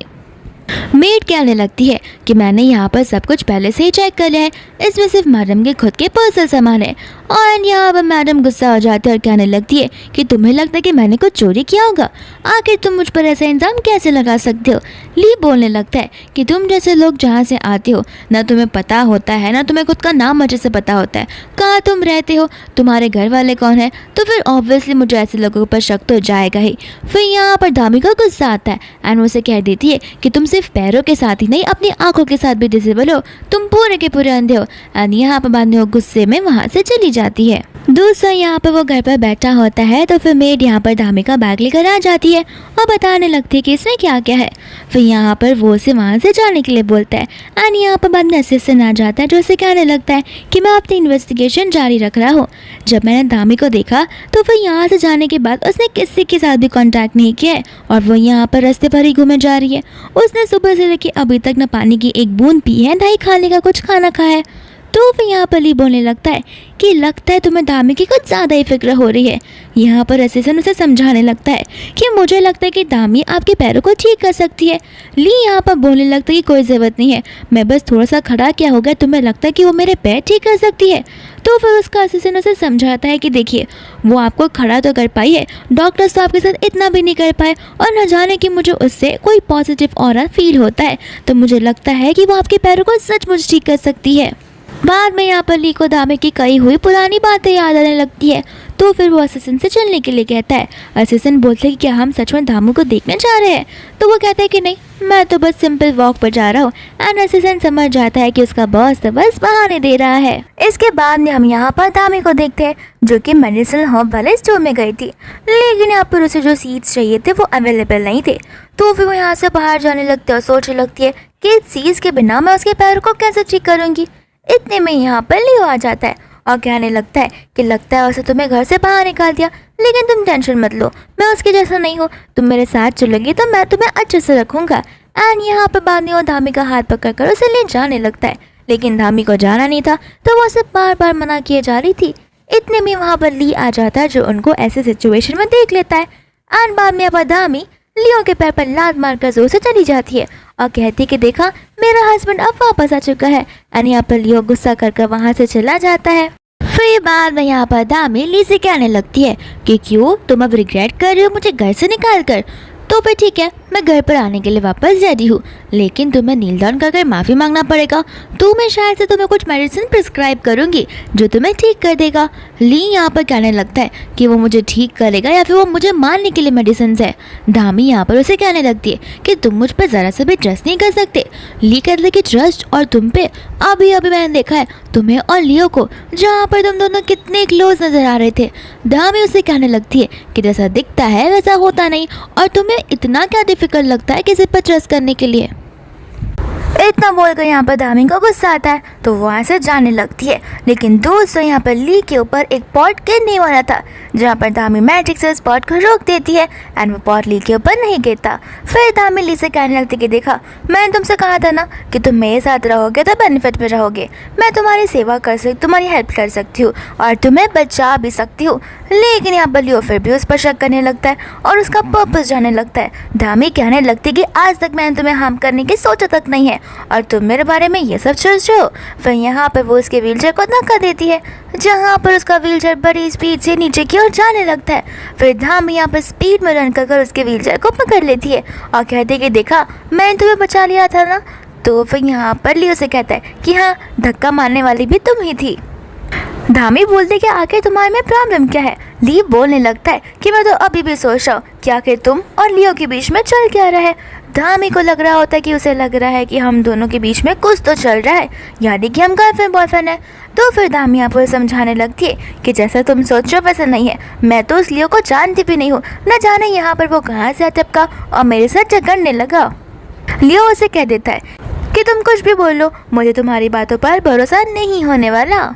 मेड कहने लगती है कि मैंने यहाँ पर सब कुछ पहले से ही चेक कर लिया है, इसमें सिर्फ मैडम के खुद के पर्सनल सामान है। और यहाँ पर मैडम गुस्सा हो जाती है और कहने लगती है कि तुम्हें लगता है कि मैंने कुछ चोरी किया होगा, आखिर तुम मुझ पर ऐसा इल्ज़ाम कैसे लगा सकते हो? ली बोलने लगता है कि तुम जैसे लोग जहाँ से आते हो ना तुम्हें पता होता है ना तुम्हें खुद का नाम अच्छे से पता होता है, कहाँ तुम रहते हो, तुम्हारे घर वाले कौन है, तो फिर ऑब्वियसली मुझे ऐसे लोगों पर शक तो जाएगा ही। फिर यहाँ पर दामी को गुस्सा आता है एंड उसे कह देती है कि तुम सिर्फ पैरों के साथ ही नहीं अपनी आंखों के साथ भी डिसेबल हो, तुम पूरे के पूरे अंधे हो। एंड यहाँ पर बाद में वो गुस्से में वहाँ से चली जाती है। दूसरा यहाँ पर वो घर पर बैठा होता है तो फिर मेड यहाँ पर दामी का बैग लेकर आ जाती है और बताने लगती है कि इसमें क्या क्या है। फिर यहाँ पर वो उसे वहाँ से जाने के लिए बोलता है एंड यहाँ पर बाद में असिस्टेंट आ जाता है जो उसे कहने लगता है कि मैं अपनी इन्वेस्टिगेशन जारी रख रहा हूँ। जब मैंने दामी को देखा तो फिर यहाँ से जाने के बाद उसने किसी के साथ भी कॉन्टैक्ट नहीं किया है और वो यहाँ पर रास्ते पर ही घूमे जा रही है। उसने सुबह से लेकर अभी तक न पानी की एक बूंद पी है, ना ही खाने का कुछ खाना खाया है। तो फिर यहाँ पर ली बोलने लगता है कि लगता है तुम्हें दामी की कुछ ज़्यादा ही फिक्र हो रही है। यहाँ पर असिस्टेंट उसे समझाने लगता है कि मुझे लगता है कि दामी आपके पैरों को ठीक कर सकती है। ली यहाँ पर बोलने लगता है कि कोई ज़रूरत नहीं है, मैं बस थोड़ा सा खड़ा क्या हो गया, तुम्हें लगता है कि वो मेरे पैर ठीक कर सकती है। तो फिर उसका असिस्टेंट उसे समझाता है कि देखिए वो आपको खड़ा तो कर पाई है, डॉक्टर्स तो आपके साथ इतना भी नहीं कर पाए, और न जाने कि मुझे उससे कोई पॉजिटिव ऑरा फील होता है, तो मुझे लगता है कि वो आपके पैरों को सचमुच ठीक कर सकती है। बाद में यहाँ पर ली को दामे की कही हुई पुरानी बातें याद आने लगती है। तो फिर वो असिस्टेंट से चलने के लिए कहता है। असिस्टेंट बोलते हैं कि क्या हम सच में दामू को देखने जा रहे हैं? तो वो कहता है कि नहीं, मैं तो बस सिंपल वॉक पर जा रहा हूँ। एंड असिस्टेंट समझ जाता है कि उसका बॉस तो बस बहाने दे रहा है। इसके बाद में हम यहाँ पर दामी को देखते हैं जो कि मेडिसिनल हब वाले स्टोर में गई थी, लेकिन यहाँ पर उसे जो सीट्स चाहिए थे वो अवेलेबल नहीं थे। तो फिर वो यहाँ से बाहर जाने लगती है और सोचने लगती है कि इस चीज़ के बिना मैं उसके पैरों को कैसे ठीक करूँगी। इतने में यहाँ पर लियो आ जाता है और कहने लगता है कि लगता है उसे तुम्हें घर से बाहर निकाल दिया, लेकिन तुम टेंशन मत लो, मैं उसके जैसा नहीं हूँ, तुम मेरे साथ चलोगी तो मैं तुम्हें अच्छे से रखूँगा। एंड यहाँ पर बाद में वो धामी का हाथ पकड़ कर उसे ले जाने लगता है, लेकिन धामी को जाना नहीं था तो वो उसे बार बार मना किए जा रही थी। इतने में वहाँ पर ली आ जाता है जो उनको ऐसे सिचुएशन में देख लेता है। एंड बाद में अब धामी लियो के पैर पर लात मारकर जोर से चली जाती है और कहती है कि देखा मेरा हस्बैंड अब वापस आ चुका है। एंड यहाँ पर लियो गुस्सा कर वहाँ से चला जाता है। फिर बाद में यहाँ पर दामी ली से कहने लगती है कि क्यों तुम अब रिग्रेट कर रही हो मुझे घर से निकाल कर? तो फिर ठीक है, मैं घर पर आने के लिए वापस रेडी हूँ, लेकिन तुम्हें नील डाउन कर माफ़ी मांगना पड़ेगा। तो मैं शायद से तुम्हें कुछ मेडिसिन प्रिस्क्राइब करूँगी जो तुम्हें ठीक कर देगा। ली यहाँ पर कहने लगता है कि वो मुझे ठीक करेगा या फिर वो मुझे मारने के लिए मेडिसिन है। धामी यहाँ पर उसे कहने लगती है कि तुम मुझ पर ज़रा सा भी ट्रस्ट नहीं कर सकते। ली कहते हैं कि ट्रस्ट और तुम पे, अभी अभी मैंने देखा है तुम्हें और लियो को जहाँ पर तुम दोनों कितने क्लोज नजर आ रहे थे। धामी उसे कहने लगती है कि जैसा दिखता है वैसा होता नहीं, और तुम्हें इतना क्या डिफिकल्ट लगता है किसी पर ट्रस्ट करने के लिए। इतना बोलकर यहाँ पर धामी को गुस्सा आता है तो वो वहाँ से जाने लगती है। लेकिन दोस्तों यहाँ पर ली के ऊपर एक पॉट गिरने वाला था, जहाँ पर धामी मैजिक से उस पॉट को रोक देती है एंड वो पॉट ली के ऊपर नहीं गिरता। फिर धामी ली से कहने लगती कि देखा मैंने तुमसे कहा था ना कि तुम मेरे साथ रहोगे तो बेनिफिट में रहोगे, मैं तुम्हारी सेवा कर सकती, तुम्हारी हेल्प कर सकती हूँ और तुम्हें बचा भी सकती हूँ। लेकिन यहाँ पर लियो फिर भी उस पर शक करने लगता है और उसका पर्पस जानने लगता है। धामी कहने लगती कि आज तक मैंने तुम्हें हार्म करने की सोचा तक नहीं है और तुम मेरे बारे में ये सब सोच रहे हो। फिर यहाँ पर वो उसके व्हीलचेयर को धक्का देती है, जहाँ पर उसका व्हीलचेयर बड़ी स्पीड से नीचे की ओर जाने लगता है। फिर धामी यहाँ पर स्पीड में रन कर उसके व्हीलचेयर को पकड़ लेती है और कहती है कि देखा मैंने तुम्हें बचा लिया था ना। तो फिर यहाँ पर लियो से कहता है कि हाँ, धक्का मारने वाली भी तुम ही थी। धामी बोलते कि आखिर तुम्हारे में प्रॉब्लम क्या है। ली बोलने लगता है कि मैं तो अभी भी सोच रहा हूँ कि आखिर तुम और लियो के बीच में चल क्या रहा है। धामी को लग रहा होता है कि उसे लग रहा है कि हम दोनों के बीच में कुछ तो चल रहा है, यानी कि हम गर्लफ्रेंड बॉयफ्रेंड है। तो फिर धामी यहाँ पर समझाने लगती है कि जैसा तुम सोच रहे हो वैसा नहीं है, मैं तो उस लियो को जानती भी नहीं हूँ, न जाने यहाँ पर वो कहाँ से टपका और मेरे साथ झगड़ने लगा। लियो उसे कह देता है कि तुम कुछ भी बोलो, मुझे तुम्हारी बातों पर भरोसा नहीं होने वाला।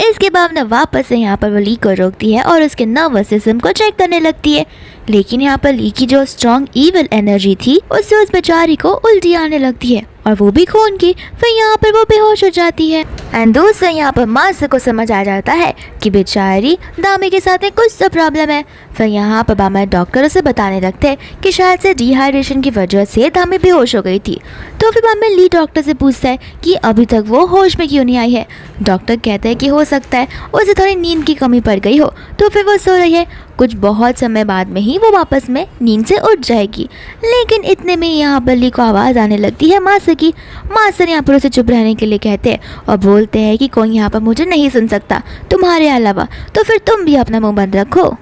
इसके बाद न वापस से यहाँ पर वो ली को रोकती है और उसके नर्वस सिस्टम को चेक करने लगती है। लेकिन यहाँ पर ली की जो स्ट्रॉन्ग ईविल एनर्जी थी उससे उस बेचारी को उल्टी आने लगती है और वो भी खून की। फिर यहाँ पर वो बेहोश हो जाती है एंड दूसरे यहाँ पर मास्टर को समझ आ जाता है कि बेचारी दामी के साथ में कुछ तो प्रॉब्लम है। फिर यहाँ पर बामा डॉक्टर उसे बताने लगते हैं कि शायद से डिहाइड्रेशन की वजह से दामी बेहोश हो गई थी। तो फिर बामा ली डॉक्टर से पूछता है कि अभी तक वो होश में क्यों नहीं आई है। डॉक्टर कहते हैं कि हो सकता है उसे थोड़ी नींद की कमी पड़ गई हो, तो फिर वो सो रही है, कुछ बहुत समय बाद में ही वो वापस में नींद से उठ जाएगी। लेकिन इतने में यहाँ पर ली को आवाज़ आने लगती है मास्टर की। मास्टर यहाँ पर उसे चुप रहने के लिए कहते हैं और बोलते हैं कि कोई यहाँ पर मुझे नहीं सुन सकता तुम्हारे अलावा, तो फिर तुम भी अपना मुंह बंद रखो।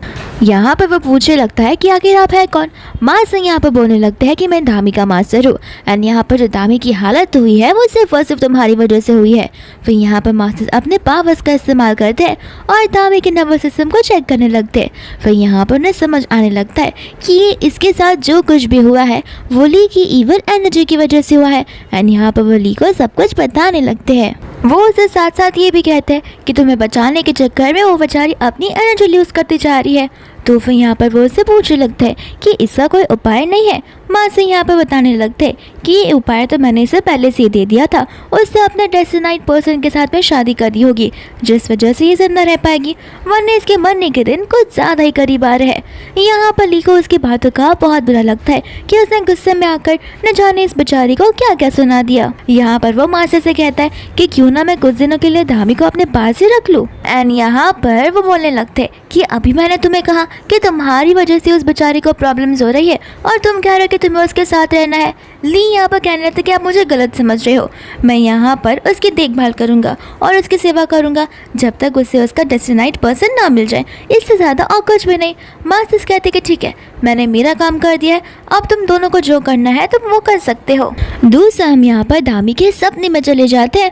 यहाँ पर वो पूछने लगता है कि आखिर आप है कौन। मास्टर यहाँ पर बोलने लगते हैं कि मैं धामी का मास्टर हूँ एंड यहाँ पर जो धामी की हालत हुई है वो सिर्फ और सिर्फ तुम्हारी वजह से हुई है। फिर यहाँ पर मास्टर अपने पावर्स का इस्तेमाल करते हैं और धामी के नर्वस सिस्टम को चेक करने लगते हैं। फिर यहाँ पर उन्हें समझ आने लगता है कि ये इसके साथ जो कुछ भी हुआ है वो ली की ईविल एनर्जी की वजह से हुआ है एंड यहाँ पर वो ली को सब कुछ बताने लगते हैं। वो उसके साथ साथ ये भी कहते हैं कि तुम्हें बचाने के चक्कर में वो बेचारी अपनी एनर्जी लूज करती जा रही है। तो फिर यहाँ पर वो उससे पूछने लगता है कि इसका कोई उपाय नहीं है। माँ से यहाँ पर बताने लगते हैं कि ये उपाय तो मैंने इसे पहले से ही दे दिया था, उससे अपने डेस्टिनाइड पर्सन के साथ में शादी करनी होगी, जिस वजह से ये जिंदा रह पाएगी, वरना इसके मरने के दिन कुछ ज़्यादा ही करीब आ रहे हैं। यहाँ पर ली को उसकी बातों का बहुत बुरा लगता है कि उसने गुस्से में आकर न जाने इस बेचारी को क्या क्या सुना दिया। यहाँ पर वो माँ से कहता है कि क्यों ना मैं कुछ दिनों के लिए धामी को अपने पास ही रख लूँ। एंड यहाँ पर वो बोलने लगते हैं कि अभी मैंने तुम्हें कहा कि तुम्हारी वजह से उस बेचारी को प्रॉब्लम्स हो रही है और तुम कह रहे हो कि तुम्हें उसके साथ रहना है। ली यहाँ पर कहने लगते कि आप मुझे गलत समझ रहे हो, मैं यहाँ पर उसकी देखभाल करूँगा और उसकी सेवा करूँगा जब तक उसे उसका डेस्टिनाइड पर्सन ना मिल जाए, इससे ज़्यादा और कुछ भी नहीं। मास्टर्स कहते कि ठीक है, मैंने मेरा काम कर दिया है, अब तुम दोनों को जो करना है तुम वो कर सकते हो। दूसरा हम यहाँ पर दामी के सपने में चले जाते हैं,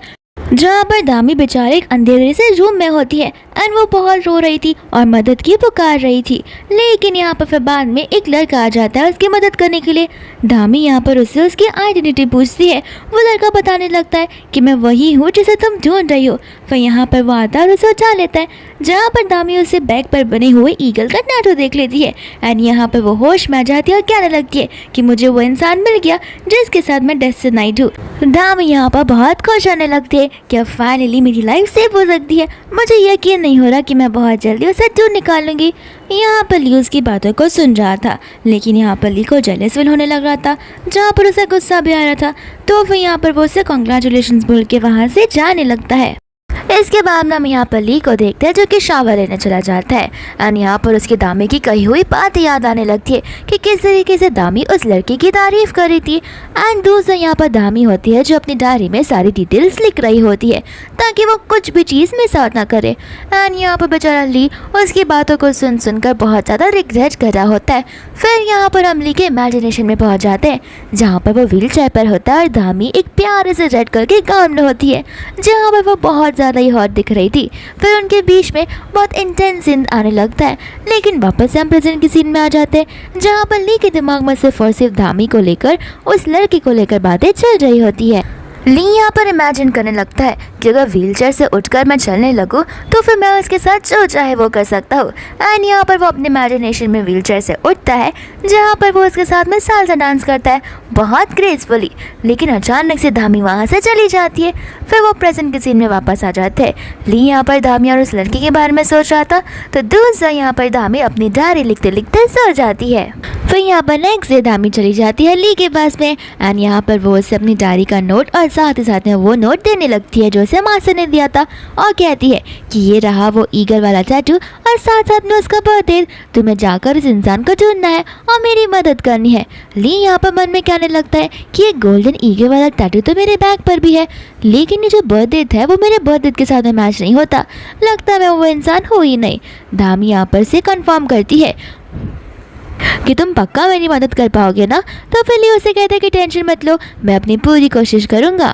जहाँ पर दामी बेचारे एक अंधेरे से रूम में होती है एंड वो बहुत रो रही थी और मदद की पुकार रही थी। लेकिन यहाँ पर फिर बाद में एक लड़का आ जाता है उसकी मदद करने के लिए। दामी यहाँ पर उससे उसकी आइडेंटिटी पूछती है। वो लड़का बताने लगता है कि मैं वही हूँ जिसे तुम ढूंढ रही हो। फिर यहाँ पर वो आता है और उसे उठा लेता है, जहाँ पर दामी उसे बैग पर बने हुए ईगल का टैटू देख लेती है एंड यहाँ पर वो होश में आ जाती है और कहने लगती है कि मुझे वो इंसान मिल गया जिसके साथ मैं डेस्टिनाइड हूँ। दामी यहाँ पर बहुत खुश होने लगती है कि अब फाइनली मेरी लाइफ सेव हो सकती है। मुझे यकीन नहीं हो रहा कि मैं बहुत जल्दी उसे ढूंढ निकालूंगी। यहाँ पर ली उसकी बातों को सुन रहा था, लेकिन यहाँ पर ली को जेलस फील होने लग रहा था, जहाँ पर उसे गुस्सा भी आ रहा था। तो फिर यहाँ पर वो उसे कॉन्ग्रेचुलेशंस बोल के वहाँ से जाने लगता है। इसके बाद हम यहाँ पर ली को देखते हैं जो कि शावर लेने चला जाता है एंड यहाँ पर उसके दामी की कही हुई बात याद आने लगती है कि किस तरीके से दामी उस लड़की की तारीफ कर रही थी। एंड दूसरा यहाँ पर दामी होती है जो अपनी डायरी में सारी डिटेल्स लिख रही होती है ताकि वो कुछ भी चीज़ मिस आउट ना करे। एंड यहाँ पर बेचारा ली उसकी बातों को सुन सुनकर बहुत ज़्यादा रिग्रेट कर रहा होता है। फिर यहाँ पर हम ली के इमेजिनेशन में पहुँच जाते हैं, जहाँ पर वो व्हील चेयर पर होता है और दामी एक प्यारे से रेड कलर के गाउन में होती है, जहाँ पर वो बहुत ज़्यादा ही हॉट दिख रही थी। फिर उनके बीच में बहुत इंटेंस सीन आने लगता है, लेकिन वापस से हम प्रेजेंट की सीन में आ जाते हैं, जहाँ पर ली के दिमाग में सिर्फ और सिर्फ दामी को लेकर, उस लड़की को लेकर बातें चल रही होती है। ली यहाँ पर इमेजिन करने लगता है कि अगर व्हीलचेयर से उठकर मैं चलने लगूँ तो फिर मैं उसके साथ जो चाहे वो कर सकता हूँ। एंड यहाँ पर वो अपने इमेजिनेशन में व्हीलचेयर से उठता है, जहाँ पर वो उसके साथ में सालसा डांस करता है बहुत ग्रेसफुली। लेकिन अचानक से दामी वहाँ से चली जाती है। फिर वो प्रेजेंट के सीन में वापस आ जाते हैं। ली यहाँ पर दामी और उस लड़की के बारे में सोच रहा था, तो दूसरा यहाँ पर दामी अपनी डायरी लिखते लिखते सो जाती है। फिर यहाँ पर नेक्स्ट डे दामी चली जाती है ली के पास में एंड यहाँ पर वो उसे अपनी डायरी का नोट और साथ ही साथ में वो नोट देने लगती है जो उसे मास्टर ने दिया था, और कहती है कि ये रहा वो ईगल वाला टैटू और साथ साथ में उसका बर्थडे, तुम्हें जाकर उस इंसान को ढूंढना है और मेरी मदद करनी है। ली यहाँ पर मन में कहने लगता है कि ये गोल्डन ईगल वाला टैटू तो मेरे बैग पर भी है, लेकिन ये जो बर्थडे है वो मेरे बर्थडे के साथ में मैच नहीं होता, लगता है मैं वो इंसान हो ही नहीं। दामी यहाँ पर से कंफर्म करती है कि तुम पक्का मेरी मदद कर पाओगे ना। तो फिर ली उसे कहते हैं कि टेंशन मत लो, मैं अपनी पूरी कोशिश करूँगा।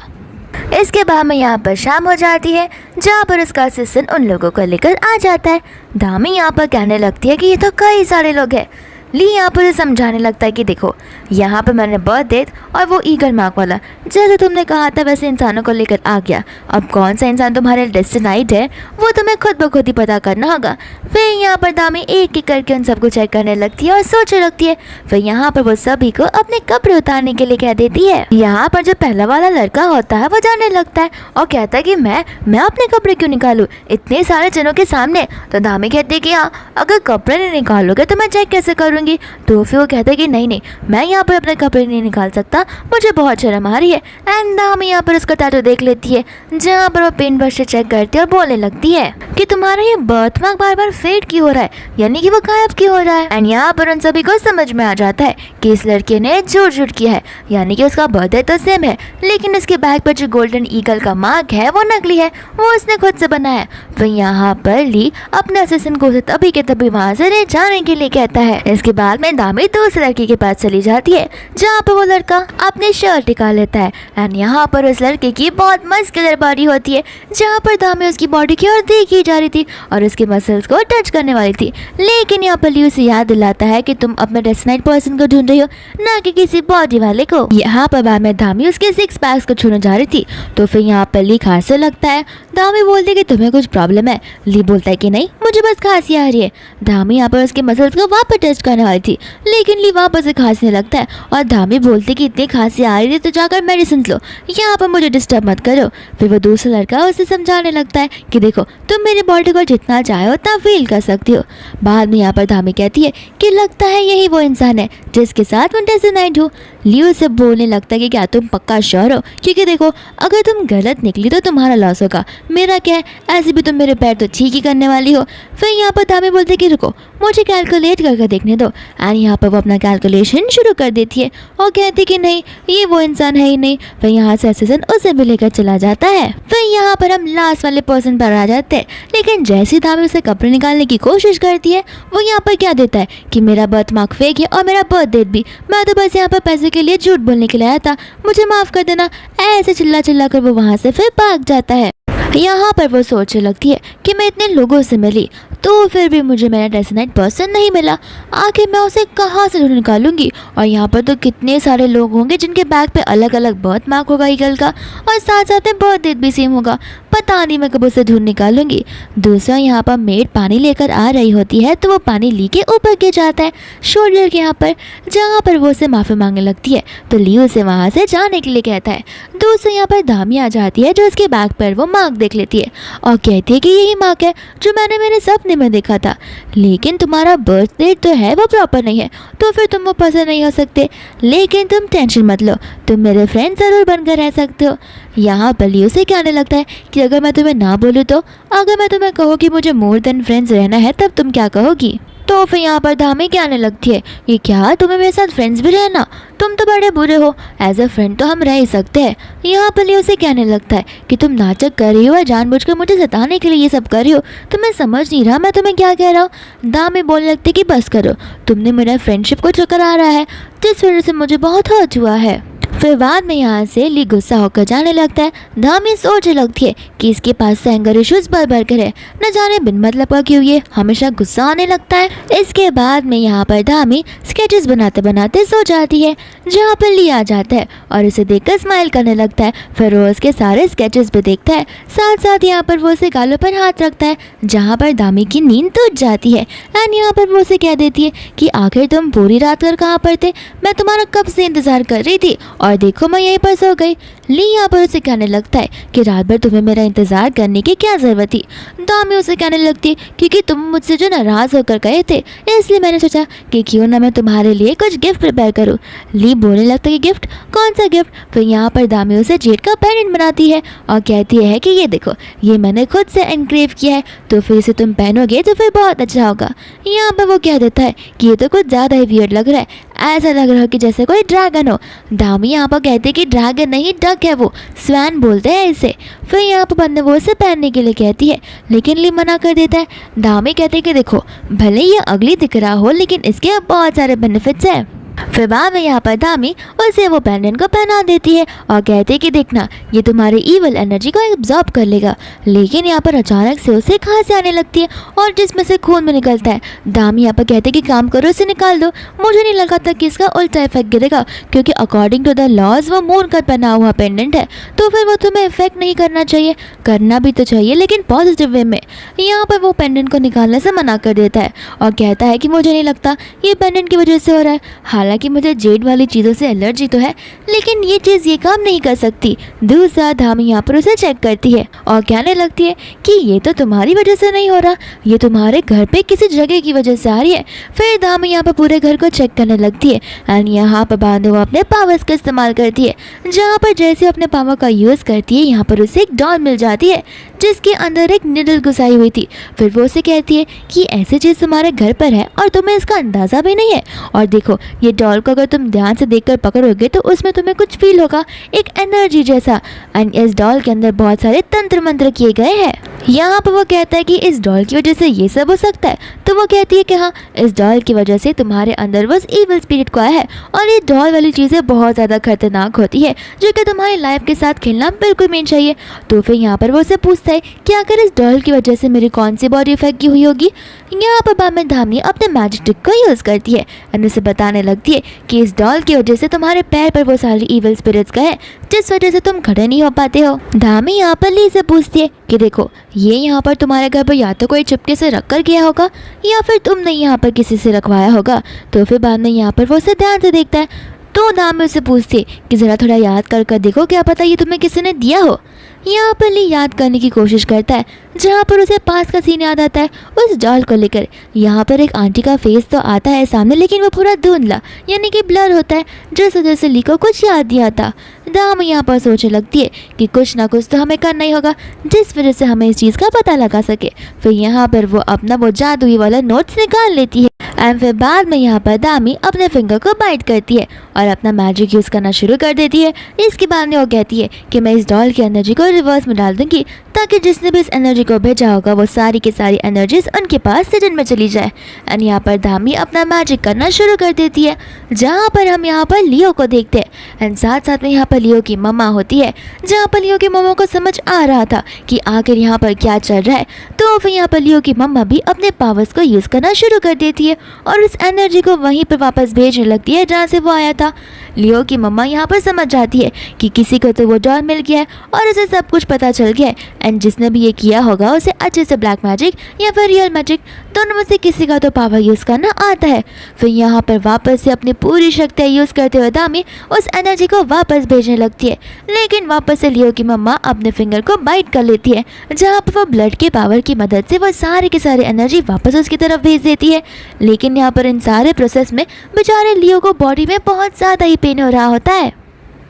इसके बाद में यहाँ पर शाम हो जाती है, जहाँ पर उसका असिस्टेंट उन लोगों को लेकर आ जाता है। दामी यहाँ पर कहने लगती है कि ये तो कई सारे लोग हैं। ली यहाँ पर समझाने लगता है कि देखो यहाँ पर मैंने बर्थडे और वो ईगल मार्क वाला जैसे तुमने कहा था वैसे इंसानों को लेकर आ गया। अब कौन सा इंसान तुम्हारे डेस्टिनाइड है वो तुम्हें खुद ब खुद ही पता करना होगा। फिर यहाँ पर दामी एक एक करके उन सबको चेक करने लगती है और सोचने लगती है। फिर यहाँ पर वो सभी को अपने कपड़े उतारने के लिए कह देती है। यहाँ पर जो पहला वाला लड़का होता है वो जाने लगता है और कहता है कि मैं अपने कपड़े क्यों निकालूं इतने सारे जनों के सामने। तो दामी कहती है कि हाँ अगर कपड़े नहीं निकालोगे तो मैं चेक कैसे करूँगी। तो फिर वो कहता है कि नहीं मैं यहाँ पर अपने कपड़े नहीं निकाल सकता, मुझे बहुत शर्म आ रही है। एंड दामी यहाँ पर उसका टैटू देख लेती है, जहाँ पर वो पेन ब्रश से चेक करती है और बोलने लगती है कि तुम्हारा ये बर्थ मार्क बार बार फेड क्यों हो रहा है, यानी कि वो गायब क्यों हो रहा है। एंड यहाँ पर उन सभी को समझ में आ जाता है कि इस लड़के ने झूठ किया है, यानी कि उसका बर्थडे तो सेम है, लेकिन इसके बैग पर जो गोल्डन ईगल का मार्क है वो नकली है, वो उसने खुद से बनाया। फिर यहाँ पर ली अपने असिस्टेंट को तभी के तभी वहाँ से ले जाने के लिए कहता है। इसके बाद में दामी दूसरे लड़की के पास चली जाती है जहाँ पर वो लड़का अपने शर्ट निकाल लेता है एंड यहाँ पर उस लड़के की बहुत मस्कुलर बॉडी होती है जहाँ पर दामी उसकी बॉडी की ओर देखी जा रही थी और उसके मसल्स को टच करने वाली थी। लेकिन यहाँ पर ली उसे याद दिलाता है कि तुम अपने डेस्टिनेट पर्सन को ढूंढ रही हो, ना कि किसी बॉडी वाले को। यहाँ पर बाद में दामी उसके 6 पैक्स को छूने जा रही थी तो फिर यहाँ पर ली खांसने लगता है। दामी बोलती है कि तुम्हें कुछ प्रॉब्लम है। ली बोलता है कि नहीं, मुझे बस खांसी आ रही है। दामी यहाँ पर उसके मसल्स को वापस टेस्ट करने वाली थी लेकिन ली वापस से खांसने लगता है और दामी बोलती कि इतनी खांसी आ रही थी तो जाकर मेडिसिन लो, यहाँ पर मुझे डिस्टर्ब मत करो। फिर वो दूसरा लड़का उसे समझाने लगता है कि देखो तुम मेरी बॉडी को जितना चाहे उतना फील कर सकती हो। बाद में यहाँ पर दामी कहती है कि लगता है यही वो इंसान है जिसके साथ मैं डेस्टिनेट हूँ। लियो से बोलने लगता है कि क्या तुम पक्का श्योर हो, क्योंकि देखो अगर तुम गलत निकली तो तुम्हारा लॉस होगा, मेरा क्या है, ऐसे भी तुम मेरे पैर तो ठीक ही करने वाली हो। फिर यहाँ पर दामी बोलते कि रुको मुझे कैलकुलेट करके देखने दो एंड यहाँ पर वो अपना कैलकुलेशन शुरू कर देती है और कहती कि नहीं ये वो इंसान है ही नहीं। फिर यहाँ से असिस्टेंट उसे भी लेकर चला जाता है। फिर यहाँ पर हम लास्ट वाले पर्सन पर आ जाते हैं लेकिन जैसे दामी उसे कपड़े निकालने की कोशिश करती है वो यहाँ पर क्या देता है कि मेरा बर्थ मार्क फेक है और मेरा बर्थ डेट भी, मैं तो बस यहाँ पर पैसे के लिए झूठ बोलने के लिए आया था, मुझे माफ़ कर देना। ऐसे चिल्ला चिल्ला कर वो वहाँ से फिर भाग जाता है। यहाँ पर वो सोचने लगती है कि मैं इतने लोगों से मिली तो फिर भी मुझे मेरा डेस्टिनेट पर्सन नहीं मिला, आखिर मैं उसे कहाँ से ढूंढ निकालूंगी। और यहाँ पर तो कितने सारे लोग होंगे जिनके बैग पे अलग अलग बर्थ मार्क होगा ईगल का और साथ साथ में बर्थ डेट भी सेम होगा, पता नहीं मैं कब उसे ढूंढ निकालूंगी। दूसरा यहाँ पर मेड पानी लेकर आ रही होती है तो वो पानी ली के ऊपर गिर जाता है शोल्डर के यहाँ पर, जहाँ पर वो उसे माफ़ी मांगने लगती है तो ली उसे वहाँ से जाने के लिए कहता है। दूसरा यहाँ पर दामी आ जाती है जो उसके बैग पर वो मार्क देख लेती है और कहती है कि यही मार्क है जो मैंने मेरे सपने में देखा था, लेकिन तुम्हारा बर्थ डेट तो है वो प्रॉपर नहीं है तो फिर तुम वो पसंद नहीं हो सकते, लेकिन तुम टेंशन मत लो, तुम मेरे फ्रेंड ज़रूर बनकर रह सकते हो। यहाँ पर लियो से कहने लगता है कि अगर मैं तुम्हें ना बोलूँ तो, अगर मैं तुम्हें कहूँ कि मुझे मोर देन फ्रेंड्स रहना है तब तुम क्या कहोगी। तो फिर यहाँ पर दामी कहने लगती है ये क्या तुम्हें मेरे साथ फ्रेंड्स भी रहना, तुम तो बड़े बुरे हो, एज अ फ्रेंड तो हम रह ही सकते हैं। यहाँ पर लियो से कहने लगता है कि तुम नाटक कर रही हो और जानबूझकर मुझे सताने के लिए ये सब कर रही हो, तो मैं समझ नहीं रहा मैं तुम्हें क्या कह रहा हूँ। दामी बोलने लगती है कि बस करो, तुमने मेरा फ्रेंडशिप को चक्कर आ रहा है जिस वजह से मुझे बहुत हर्ट हुआ है। फिर बाद में यहाँ से ली गुस्सा होकर जाने लगता है। दामी सोचने लगती है कि इसके पास से एंगर इश्यूज भर कर है, न जाने बिन मतलब का क्यों ये हमेशा गुस्सा आने लगता है। इसके बाद में यहाँ पर दामी स्केचेस बनाते बनाते सो जाती है, जहाँ पर ली आ जाता है और उसे देखकर स्माइल करने लगता है। फिर वो उसके सारे स्केचेस भी देखता है, साथ साथ यहाँ पर वो उसे गालों पर हाथ रखता है, जहाँ पर दामी की नींद टूट जाती है एंड यहाँ पर वो उसे कह देती है कि आखिर तुम पूरी रात कर कहाँ पर थे, मैं तुम्हारा कब से इंतजार कर रही थी और देखो मैं यहीं पर सो गई। ली यहाँ पर उसे कहने लगता है कि रात भर तुम्हें मेरा इंतजार करने की क्या ज़रूरत थी। दामी उसे कहने लगती है क्योंकि तुम मुझसे जो नाराज़ होकर गए थे इसलिए मैंने सोचा कि क्यों ना मैं तुम्हारे लिए कुछ गिफ्ट प्रिपेयर करूँ। ली बोलने लगता है कि गिफ्ट, कौन सा गिफ्ट। फिर यहाँ पर दामी उसे जेड का पेंडेंट बनाती है और कहती है कि ये देखो ये मैंने खुद से एनक्रेव किया है, तो फिर इसे तुम पहनोगे तो फिर बहुत अच्छा होगा। यहाँ पर वो कह देता है कि ये तो कुछ ज़्यादा ही वियर्ड लग रहा है, ऐसा लग रहा है कि जैसे कोई ड्रैगन हो। दामी यहाँ पर कहते हैं कि ड्रैगन नहीं डक है वो, स्वैन बोलते हैं इसे। फिर यहाँ पर बंदे वो इसे पहनने के लिए कहती है लेकिन ली मना कर देता है। दामी कहते हैं कि देखो भले ये अगली दिख रहा हो लेकिन इसके बहुत सारे बेनिफिट्स हैं। फिर बाद में यहाँ पर दामी उसे वो पेंडेंट को पहना देती है और कहते हैं कि देखना ये तुम्हारी ईवल एनर्जी को एब्जॉर्ब कर लेगा। लेकिन यहाँ पर अचानक से उसे खांसी आने लगती है और जिसमें से खून भी निकलता है। दामी यहाँ पर कहते हैं कि काम करो इसे निकाल दो, मुझे नहीं लगा था कि इसका उल्टा इफेक्ट गिरेगा, क्योंकि अकॉर्डिंग टू द लॉज वो मून का पहना हुआ पेंडेंट है, तो फिर वो तुम्हें इफेक्ट नहीं करना चाहिए, करना भी तो चाहिए लेकिन पॉजिटिव वे में। यहाँ पर वो पेंडेंट को निकालने से मना कर देता है और कहता है कि मुझे नहीं लगता ये पेंडेंट की वजह से हो रहा है, हालांकि मुझे जेड वाली चीज़ों से एलर्जी तो है लेकिन ये चीज़ ये काम नहीं कर सकती। दूसरा दामी यहाँ पर उसे चेक करती है और कहने लगती है कि ये तो तुम्हारी वजह से नहीं हो रहा, ये तुम्हारे घर पे किसी जगह की वजह से आ रही है। फिर दामी यहाँ पर पूरे घर को चेक करने लगती है एंड यहाँ पर बाद वो अपने पावर्स का इस्तेमाल करती है, जहाँ पर जैसे अपने पावर का यूज़ करती है यहाँ पर उसे एक डॉल मिल जाती है जिसके अंदर एक निडल घुसाई हुई थी। फिर वो उसे कहती है कि ऐसी चीज़ तुम्हारे घर पर है और तुम्हें इसका अंदाज़ा भी नहीं है, और देखो ये डॉल को अगर तुम ध्यान से देखकर पकड़ोगे तो उसमें तुम्हें कुछ फील होगा, एक एनर्जी जैसा, एंड इस डॉल के अंदर बहुत सारे तंत्र मंत्र किए गए हैं। यहाँ पर वो कहता है कि इस डॉल की वजह से ये सब हो सकता है। तो वो कहती है कि हाँ, इस डॉल की वजह से तुम्हारे अंदर बस इविल स्पिरिट को आया है और ये डॉल वाली चीज़ें बहुत ज़्यादा खतरनाक होती है जो कि तुम्हारी लाइफ के साथ खेलना बिल्कुल नहीं चाहिए। तो फिर यहाँ पर वो उसे पूछता है कि आखिर इस डॉल की वजह से मेरी कौन सी बॉडी इफेक्ट की हुई होगी। यहाँ पर बाद में धामी अपने मैजिक ट्रिक को यूज़ करती है और उसे बताने लगती है कि इस डॉल की वजह से तुम्हारे पैर पर वो सारी इविल स्पिरिट्स का है जिस वजह से तुम खड़े नहीं हो पाते हो। धामी यहाँ पर ली से पूछती है कि देखो, ये यहाँ पर तुम्हारे घर पर या तो कोई चुपके से रख कर गया होगा या फिर तुमने यहाँ पर किसी से रखवाया होगा। तो फिर बाद में यहाँ पर वो उसे ध्यान से देखता है। तो धामी उससे पूछती है कि ज़रा थोड़ा याद कर देखो, क्या पता ये तुम्हें किसी ने दिया हो। यहाँ पर ली याद करने की कोशिश करता है जहाँ पर उसे पास का सीन याद आता है उस डॉल को लेकर। यहाँ पर एक आंटी का फेस तो आता है सामने, लेकिन वो पूरा धुंधला यानी कि ब्लर होता है जिस वजह से ली को कुछ याद नहीं आता। दाम यहाँ पर सोचने लगती है कि कुछ ना कुछ तो हमें करना ही होगा जिस वजह से हमें इस चीज़ का पता लगा सके। फिर यहाँ पर वो अपना वो जादुई वाला नोट्स निकाल लेती है एंड फिर बाद में यहाँ पर दामी अपने फिंगर को बाइट करती है और अपना मैजिक यूज़ करना शुरू कर देती है। इसके बाद में वो कहती है कि मैं इस डॉल की एनर्जी को रिवर्स में डाल दूंगी ताकि जिसने भी इस एनर्जी को भेजा होगा वो सारी की सारी एनर्जीज उनके पास सिजन में चली जाए। एंड यहाँ पर धामी अपना मैजिक करना शुरू कर देती है जहाँ पर हम यहाँ पर लियो को देखते हैं एंड साथ साथ में यहाँ पर लियो की मम्मा होती है जहाँ पर लियो की मम्मा को समझ आ रहा था कि आखिर यहाँ पर क्या चल रहा है। तो फिर यहाँ पर लियो की मम्मा भी अपने पावर्स को यूज़ करना शुरू कर देती है और उस एनर्जी को वहीं पर वापस भेजने लगती है जहाँ से वो आया था। लियो की मम्मा यहाँ पर समझ जाती है कि किसी को तो वो डॉल मिल गया है और उसे सब कुछ पता चल गया है एंड जिसने भी ये किया होगा उसे अच्छे से ब्लैक मैजिक या फिर रियल मैजिक दोनों में से किसी का तो पावर यूज़ करना आता है। फिर यहाँ पर वापस से अपनी पूरी शक्तियाँ यूज़ करते हुए दामी उस एनर्जी को वापस भेजने लगती है, लेकिन वापस से लियो की मम्मा अपने फिंगर को बाइट कर लेती है जहाँ पर वो ब्लड के पावर की मदद से वो सारे की सारी एनर्जी वापस उसकी तरफ भेज देती है। लेकिन यहाँ पर इन सारे प्रोसेस में बेचारे लियो को बॉडी में बहुत ज़्यादा ही पेन हो रहा होता है।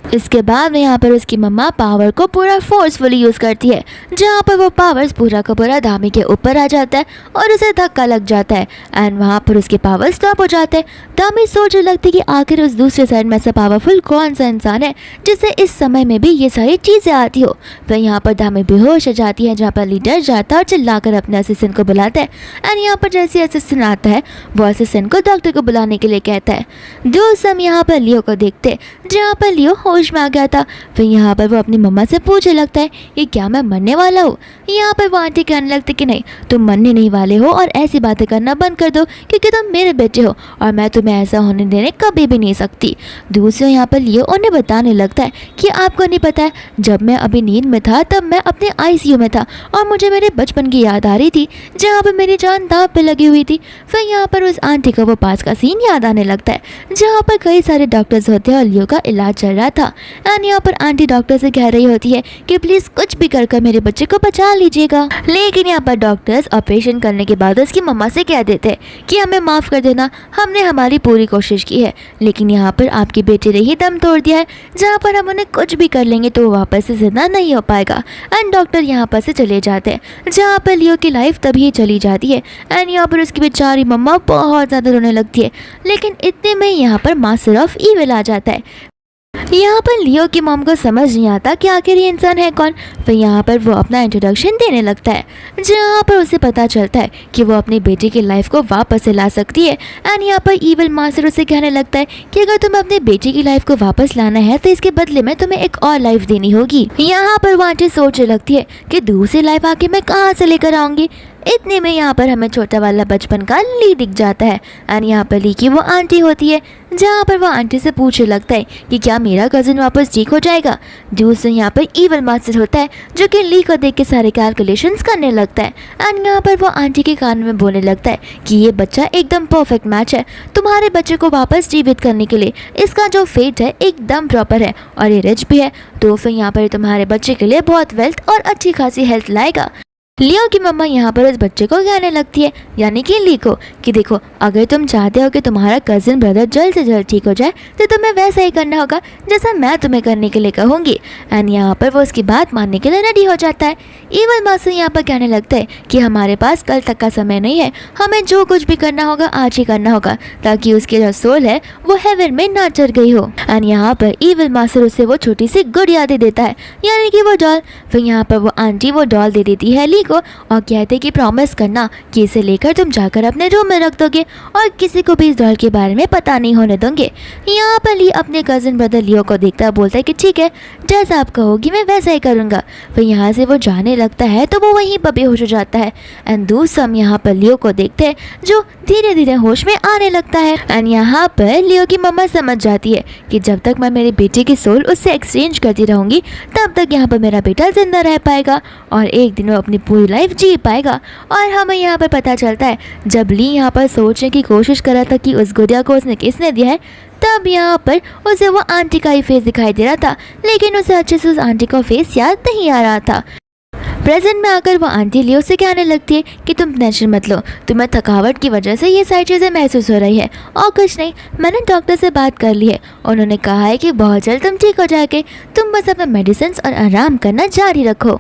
इसके बाद में यहाँ पर उसकी मम्मा पावर को पूरा फोर्सफुली यूज़ करती है जहाँ पर वो पावर्स पूरा का पूरा धामी के ऊपर आ जाता है और उसे धक्का लग जाता है एंड वहाँ पर उसके पावर स्टॉप हो जाते हैं। धामी सोचने लगती कि आखिर उस दूसरे साइड में ऐसा पावरफुल कौन सा इंसान है जिससे इस समय में भी ये सारी चीज़ें आती हो। फिर यहाँ पर धामी बेहोश हो जाती है जहाँ पर लीडर जाता है और चिल्लाकर अपने असिस्टेंट को बुलाता है एंड यहाँ पर जैसे असिस्टेंट आता है वो असिस्टेंट को डॉक्टर को बुलाने के लिए कहता है। दोस्त हम यहाँ पर लियो को देखते जहाँ पर लियो होश में आ गया था। फिर यहाँ पर वो अपनी मम्मा से पूछने लगता है कि क्या मैं मरने वाला हूँ। यहाँ पर वो आंटी कहने लगती कि नहीं, तुम मरने नहीं वाले हो और ऐसी बातें करना बंद कर दो क्योंकि तुम मेरे बेटे हो और मैं तुम्हें ऐसा होने देने कभी भी नहीं सकती। दूसरे यहाँ पर लियो उन्हें बताने लगता है कि आपको नहीं पता है, जब मैं अभी नींद में था तब मैं अपने ICU में था और मुझे मेरे बचपन की याद आ रही थी जहाँ पर मेरी जान दांव पे लगी हुई थी। फिर यहाँ पर उस आंटी को वो पास का सीन याद आने लगता है जहाँ पर कई सारे डॉक्टर्स होते हैं और लियो का इलाज चल रहा था एंड यहाँ पर आंटी डॉक्टर से कह रही होती है कि प्लीज़ कुछ भी कर मेरे बच्चे को बचा लीजिएगा। लेकिन यहाँ पर डॉक्टर्स ऑपरेशन करने के बाद उसकी मम्मा से कह देते हैं कि हमें माफ़ कर देना, हमने हमारी पूरी कोशिश की है लेकिन यहाँ पर आपकी बेटी ने ही दम तोड़ दिया है, जहाँ पर हम उन्हें कुछ भी कर लेंगे तो वो वापस से जिंदा नहीं हो पाएगा। एंड डॉक्टर यहाँ पर से चले जाते हैं जहाँ पर लियो की लाइफ तभी चली जाती है एंड यहाँ पर उसकी बेचारी मम्मा बहुत ज़्यादा रोने लगती है। लेकिन इतने में यहाँ पर मास्टर ऑफ ईविल आ जाता है। यहाँ पर लियो की मॉम को समझ नहीं आता कि आखिर ये इंसान है कौन। फिर यहाँ पर वो अपना इंट्रोडक्शन देने लगता है जहाँ पर उसे पता चलता है कि वो अपनी बेटी की लाइफ को वापस से ला सकती है एंड यहाँ पर ईविल मास्टर उसे कहने लगता है कि अगर तुम्हें अपनी बेटी की लाइफ को वापस लाना है तो इसके बदले में तुम्हें एक और लाइफ देनी होगी। यहाँ पर वो आंटी सोचने लगती है कि दूसरी लाइफ आके मैं कहाँ से लेकर आऊँगी। इतने में यहाँ पर हमें छोटा वाला बचपन का ली दिख जाता है एंड यहाँ पर ली की वो आंटी होती है जहाँ पर वो आंटी से पूछने लगता है कि क्या मेरा कज़न वापस ठीक हो जाएगा। दूसरे यहाँ पर ईविल मास्टर होता है जो कि ली को देख के सारे कैलकुलेशंस करने लगता है एंड यहाँ पर वो आंटी के कान में बोलने लगता है कि ये बच्चा एकदम परफेक्ट मैच है तुम्हारे बच्चे को वापस जीवित करने के लिए। इसका जो फेट है एकदम प्रॉपर है और ये रिच भी है, तो फिर यहाँ पर तुम्हारे बच्चे के लिए बहुत वेल्थ और अच्छी खासी हेल्थ लाएगा। लियो की मम्मा यहाँ पर उस बच्चे को कहने लगती है यानी कि ली को कि देखो, अगर तुम चाहते हो कि तुम्हारा कज़न ब्रदर जल्द से जल्द ठीक हो जाए तो तुम्हें वैसा ही करना होगा जैसा मैं तुम्हें करने के लिए कहूँगी। एंड यहाँ पर वो उसकी बात मानने के लिए रेडी हो जाता है। ईविल मास्टर यहाँ पर कहने लगता है कि हमारे पास कल तक का समय नहीं है, हमें जो कुछ भी करना होगा आज ही करना होगा ताकि उसकी जो सोल है वो हेवन में ना चढ़ गई हो। एंड यहाँ पर ईविल मास्टर उसे वो छोटी सी गुड़िया दे देता है यानी कि वो डॉल। फिर यहाँ पर वो आंटी वो डॉल दे देती है ली को और कहते कि प्रॉमिस करना कि इसे लेकर तुम जाकर अपने रूम में रख दोगे और किसी को भी इस डॉल के बारे में पता नहीं होने दोगे। यहाँ पर ली अपने कजिन ब्रदर लियो को देखता बोलता है कि ठीक है, जैसा आप कहोगी मैं वैसा ही करूँगा। फिर यहाँ से वो जाने लगता है तो वो वहीं पर बेहोश हो जाता है। एंड दूसरा हम यहाँ पर लियो को देखते हैं जो धीरे धीरे होश में आने लगता है। एंड यहाँ पर लियो की मम्मा समझ जाती है कि जब तक मैं मेरे बेटे की सोल उससे एक्सचेंज करती रहूँगी तब तक यहाँ पर मेरा बेटा जिंदा रह पाएगा और एक दिन वो अपनी पूरी लाइफ जी पाएगा। और हमें यहाँ पर पता चलता है जब ली यहाँ पर सोचने की कोशिश कर रहा था कि उस गुड़िया को उसने किसने दिया है, तब यहाँ पर उसे वो आंटी का ही फेस दिखाई दे रहा था, लेकिन उसे अच्छे से उस आंटी का फेस याद नहीं आ रहा था। प्रेजेंट में आकर वो आंटी लियो से कहने लगती है कि तुम टेंशन मत लो, तुम्हें थकावट की वजह से ये सारी चीज़ें महसूस हो रही है और कुछ नहीं, मैंने डॉक्टर से बात कर ली है। उन्होंने कहा है कि बहुत जल्द तुम ठीक हो जाओगे, तुम बस अपना मेडिसिन और आराम करना जारी रखो।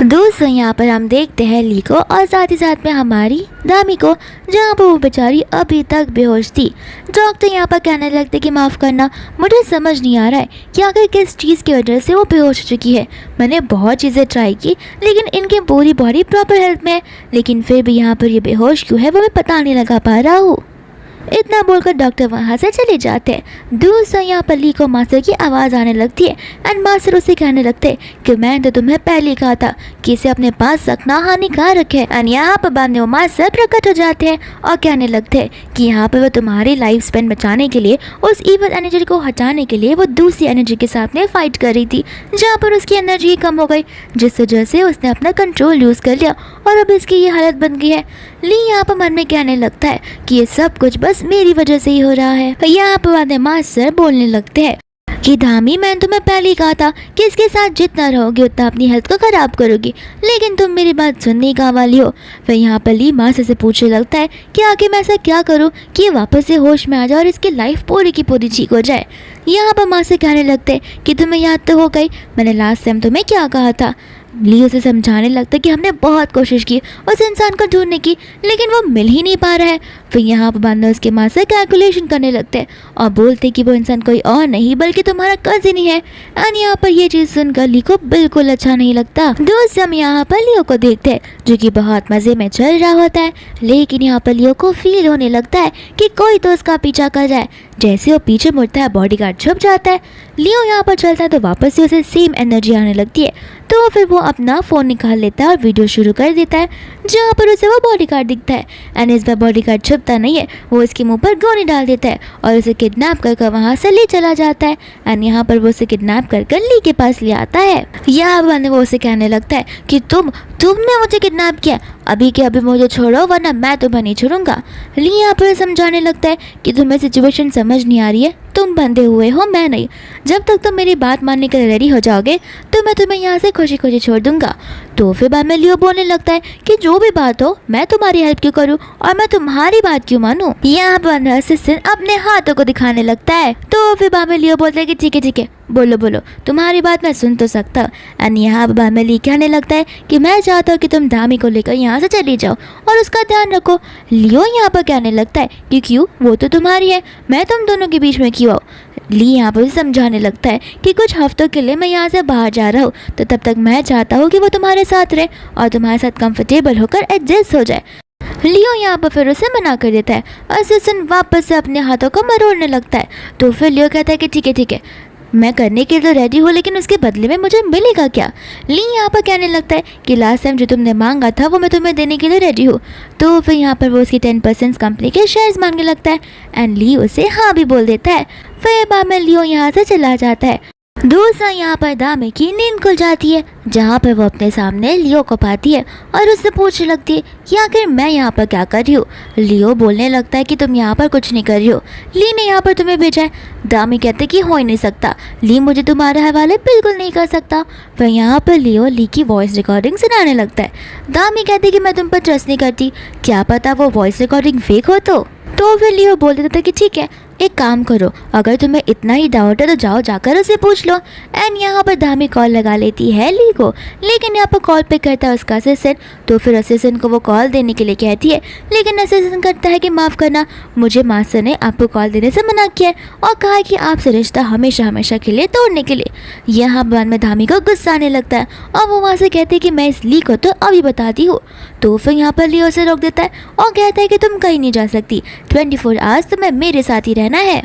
दोस्तों यहाँ पर हम देखते हैं ली को और साथ ही साथ में हमारी दामी को, जहाँ पर वो बेचारी अभी तक बेहोश थी। डॉक्टर यहाँ पर कहने लगते कि माफ़ करना, मुझे समझ नहीं आ रहा है कि आखिर किस चीज़ की वजह से वो बेहोश हो चुकी है। मैंने बहुत चीज़ें ट्राई की लेकिन इनकी पूरी बॉडी प्रॉपर हेल्थ में है, लेकिन फिर भी यहाँ पर ये बेहोश क्यों है वो मैं पता नहीं लगा पा रहा हूँ। इतना बोलकर डॉक्टर वहाँ से चले जाते हैं। दूर से यहाँ पर ली को मास्टर की आवाज़ आने लगती है एंड मास्टर उसे कहने लगते हैं कि मैंने तो तुम्हें पहले ही कहा था कि इसे अपने पास रखना हानिकारक है। एंड यहाँ पर बाद में वो मास्टर प्रकट हो जाते हैं और कहने लगते हैं कि यहाँ पर वो तुम्हारी लाइफ स्पेन बचाने के लिए, उस इवल एनर्जी को हटाने के लिए वो दूसरी एनर्जी के साथ में फाइट कर रही थी, जहाँ पर उसकी एनर्जी कम हो गई, जिस वजह से उसने अपना कंट्रोल यूज़ कर लिया और अब इसकी ये हालत बन गई है। ली यहाँ पर मन में कहने लगता है कि ये सब कुछ बस मेरी वजह से ही हो रहा है। यहाँ पर बाद में मास्टर बोलने लगते हैं कि धामी, मैंने तुम्हें पहले ही कहा था कि इसके साथ जितना रहोगे उतना अपनी हेल्थ को खराब करोगी, लेकिन तुम मेरी बात सुनने का वाली हो। फिर यहाँ पर ली मास्टर से पूछने लगता है कि आखिर मैं ऐसा क्या करूँ कि ये वापस से होश में आ जाए और इसकी लाइफ पूरी की पूरी ठीक हो जाए। यहाँ पर मास्टर कहने लगते हैं कि तुम्हें याद तो हो गई मैंने लास्ट टाइम तुम्हें क्या कहा था। ली उसे समझाने लगता है कि हमने बहुत कोशिश की उस इंसान को ढूंढने की, लेकिन वो मिल ही नहीं पा रहा है। फिर यहाँ पर बंदा उसके माँ से कैलकुलेशन करने लगते हैं और बोलते कि वो इंसान कोई और नहीं बल्कि तुम्हारा कजिन ही है। एंड यहाँ पर ये चीज़ सुनकर ली को बिल्कुल अच्छा नहीं लगता। दोस्त हम यहाँ पर लियो को देखते हैं जो कि बहुत मज़े में चल रहा होता है, लेकिन यहाँ पर लियो को फील होने लगता है कि कोई तो उसका पीछा कर रहा है। जैसे वो पीछे मुड़ता है बॉडीगार्ड छुप जाता है। लियो यहाँ पर चलता है तो वापस से उसे सेम एनर्जी आने लगती है, तो फिर वो अपना फ़ोन निकाल लेता है और वीडियो शुरू कर देता है, जहाँ पर उसे वो बॉडीगार्ड दिखता है। एंड इस बार बॉडीगार्ड छुपता नहीं है, वो उसके मुंह पर गोली डाल देता है और उसे किडनैप कर वहाँ से ले चला जाता है। एंड यहाँ पर वो उसे किडनैप कर ली के पास ले आता है। यहाँ पर वो उसे कहने लगता है कि तुमने मुझे किडनैप किया, अभी के अभी मुझे छोड़ो वरना मैं तुम्हें नहीं छोड़ूंगा। ली यहाँ पर समझाने लगता है कि तुम्हें सिचुएशन समझ नहीं आ रही है, तुम बंधे हुए हो, मैं नहीं। जब तक तुम मेरी बात मानने के लिए रेडी हो जाओगे तो मैं तुम्हें यहाँ से खुशी खुशी छोड़ दूंगा। तो फिर बाद में लियो बोलने लगता है कि जो भी बात हो मैं तुम्हारी हेल्प क्यों करूँ और मैं तुम्हारी बात क्यों मानूँ। यहाँ पर असिस्टेंट अपने हाथों को दिखाने लगता है। तो फिर बाद में लियो बोलता है कि ठीक है बोलो तुम्हारी बात मैं सुन तो सकता। एंड यहाँ पर बाद में ली कहने लगता है कि मैं चाहता हूँ कि तुम धामी को लेकर यहाँ से चली जाओ और उसका ध्यान रखो। लियो यहाँ पर कहने लगता है कि क्यों, वो तो तुम्हारी है, मैं तुम दोनों के बीच में क्यों आऊँ। ली यहाँ पर समझाने लगता है कि कुछ हफ्तों के लिए मैं यहाँ से बाहर जा रहा हूँ, तो तब तक मैं चाहता हूँ कि वो तुम्हारे साथ रहे और तुम्हारे साथ कंफर्टेबल होकर एडजस्ट हो जाए। लियो यहाँ पर फिर उसे मना कर देता है। असिस्टेंट वापस से अपने हाथों को मरोड़ने लगता है। तो फिर लियो कहता है कि ठीक है मैं करने के लिए रेडी हूँ, लेकिन उसके बदले में मुझे मिलेगा क्या। ली यहाँ पर कहने लगता है कि लास्ट टाइम जो तुमने मांगा था वो मैं तुम्हें देने के लिए रेडी हूँ। तो फिर यहाँ पर वो उसकी 10% कंपनी के शेयर्स मांगने लगता है एंड ली उसे हाँ भी बोल देता है। फिर बाद में लियो यहाँ से चला जाता है। दूसरा यहाँ पर दामी की नींद खुल जाती है, जहाँ पर वो अपने सामने लियो को पाती है और उससे पूछने लगती है कि आखिर मैं यहाँ पर क्या कर रही हूँ। लियो बोलने लगता है कि तुम यहाँ पर कुछ नहीं कर रही हो, ली ने यहाँ पर तुम्हें भेजा है। दामी कहते कि हो ही नहीं सकता, ली मुझे तुम्हारे हवाले बिल्कुल नहीं कर सकता। फिर यहाँ पर लियो ली की वॉइस रिकॉर्डिंग सुनाने लगता है। दामी कहती कि मैं तुम पर ट्रस्ट नहीं करती, क्या पता वो वॉइस रिकॉर्डिंग फेक हो। तो फिर लियो बोल देता था कि ठीक है एक काम करो, अगर तुम्हें इतना ही डाउट है तो जाओ जाकर उसे पूछ लो। एंड यहाँ पर धामी कॉल लगा लेती है ली को, लेकिन यहाँ पर कॉल पे करता है उसका असिस्टेंट। तो फिर असिस्टेंट को वो कॉल देने के लिए कहती है, लेकिन असिस्टेंट करता है कि माफ़ करना, मुझे मास्टर ने आपको कॉल देने से मना किया है और कहा है कि आपसे रिश्ता हमेशा हमेशा के लिए तोड़ने के लिए। यहाँ बाद में धामी को गुस्सा आने लगता है और वो वहाँ से कहती है कि मैं इस ली को तो अभी बताती हूँ। तो फिर यहाँ पर ली उसे रोक देता है और कहता है कि तुम कहीं नहीं जा सकती, 24 आवर्स तुम्हें मेरे साथ ही रहना है।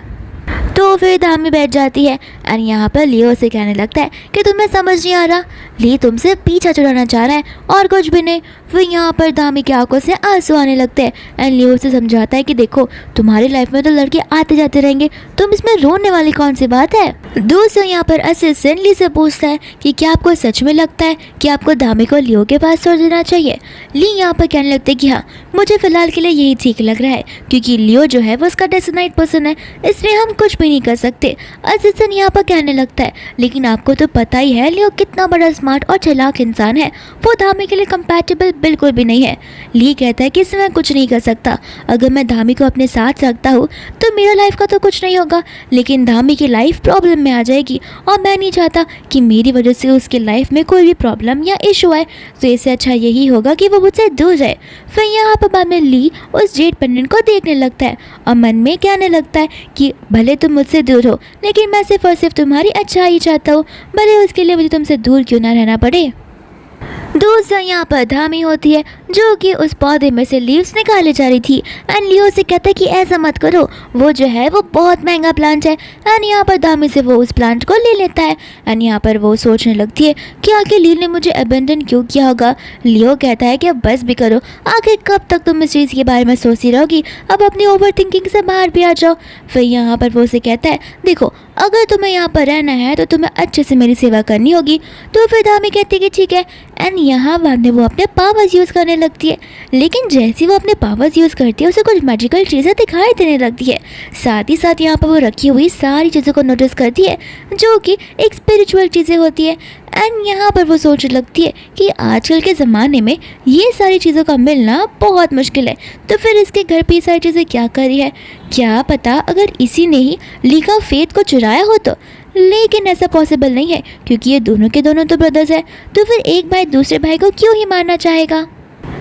तो फिर धामी बैठ जाती है एंड यहाँ पर लियो से कहने लगता है कि तुम्हें समझ नहीं आ रहा, ली तुमसे पीछा छुड़ाना चाह रहा है और कुछ भी नहीं। फिर यहाँ पर धामी की आंखों से आंसू आने लगते हैं एंड लियो से समझाता है कि देखो तुम्हारी लाइफ में तो लड़के आते जाते रहेंगे, तुम इसमें रोने वाली कौन सी बात है। दूसरा यहाँ पर असिस्टेंट ली से पूछता है कि क्या आपको सच में लगता है कि आपको धामी को लियो के पास छोड़ देना चाहिए। ली यहाँ पर कहने लगते हैं कि हाँ, मुझे फिलहाल के लिए यही ठीक लग रहा है क्योंकि लियो जो है वो उसका डेस्टिनेट पर्सन है, इसलिए हम कुछ भी नहीं कर सकते। असिस्टेंट यहाँ पर कहने लगता है लेकिन आपको तो पता ही है लियो कितना बड़ा स्मार्ट और चालाक इंसान है, वो धामी के लिए कंपैटिबल बिल्कुल भी नहीं है। ली कहता है कि इसमें मैं कुछ नहीं कर सकता, अगर मैं धामी को अपने साथ रखता हूँ तो मेरा लाइफ का तो कुछ नहीं होगा, लेकिन धामी की लाइफ प्रॉब्लम में आ जाएगी और मैं नहीं चाहता कि मेरी वजह से उसके लाइफ में कोई भी प्रॉब्लम या इशू आए, तो इससे अच्छा यही होगा कि वो मुझसे दूर जाए। फिर यहाँ पर बाद में ली उस जेड पेंडेंट को देखने लगता है और मन में कहने लगता है कि भले तुम मुझसे दूर हो, लेकिन मैं सिर्फ और सिर्फ तुम्हारी अच्छाई चाहता हूँ, भले उसके लिए मुझे तुमसे दूर क्यों ना रहना पड़े। दूसरा यहाँ पर धामी होती है जो कि उस पौधे में से लीव्स निकाले जा रही थी एंड लियो से कहता है कि ऐसा मत करो, वो जो है वो बहुत महंगा प्लांट है। एंड यहाँ पर धामी से वो उस प्लांट को ले लेता है एंड यहाँ पर वो सोचने लगती है कि आखिर ली ने मुझे अबेंडन क्यों किया होगा। लियो कहता है कि अब बस भी करो, आखिर कब तक तुम इस चीज़ के बारे में सोचती रहोगी, अब अपनी ओवर थिंकिंग से बाहर भी आ जाओ। फिर यहाँ पर वो उसे कहता है देखो अगर तुम्हें यहाँ पर रहना है तो तुम्हें अच्छे से मेरी सेवा करनी होगी। तो फिर धामी कहती है कि ठीक है एंड यहाँ बाद में वो अपने पावर्स यूज़ करने लगती है, लेकिन जैसे वो अपने पावर्स यूज़ करती है उसे कुछ मैजिकल चीज़ें दिखाई देने लगती है। साथ ही साथ यहाँ पर वो रखी हुई सारी चीज़ों को नोटिस करती है जो कि एक स्पिरिचुअल चीज़ें होती है एंड यहाँ पर वो सोचने लगती है कि आजकल के ज़माने में ये सारी चीज़ों का मिलना बहुत मुश्किल है, तो फिर इसके घर पे ये सारी चीज़ें क्या कर रही है, क्या पता अगर इसी ने ही ली का फेथ को चुराया हो तो। लेकिन ऐसा पॉसिबल नहीं है क्योंकि ये दोनों के दोनों तो ब्रदर्स है, तो फिर एक भाई दूसरे भाई को क्यों ही मारना चाहेगा।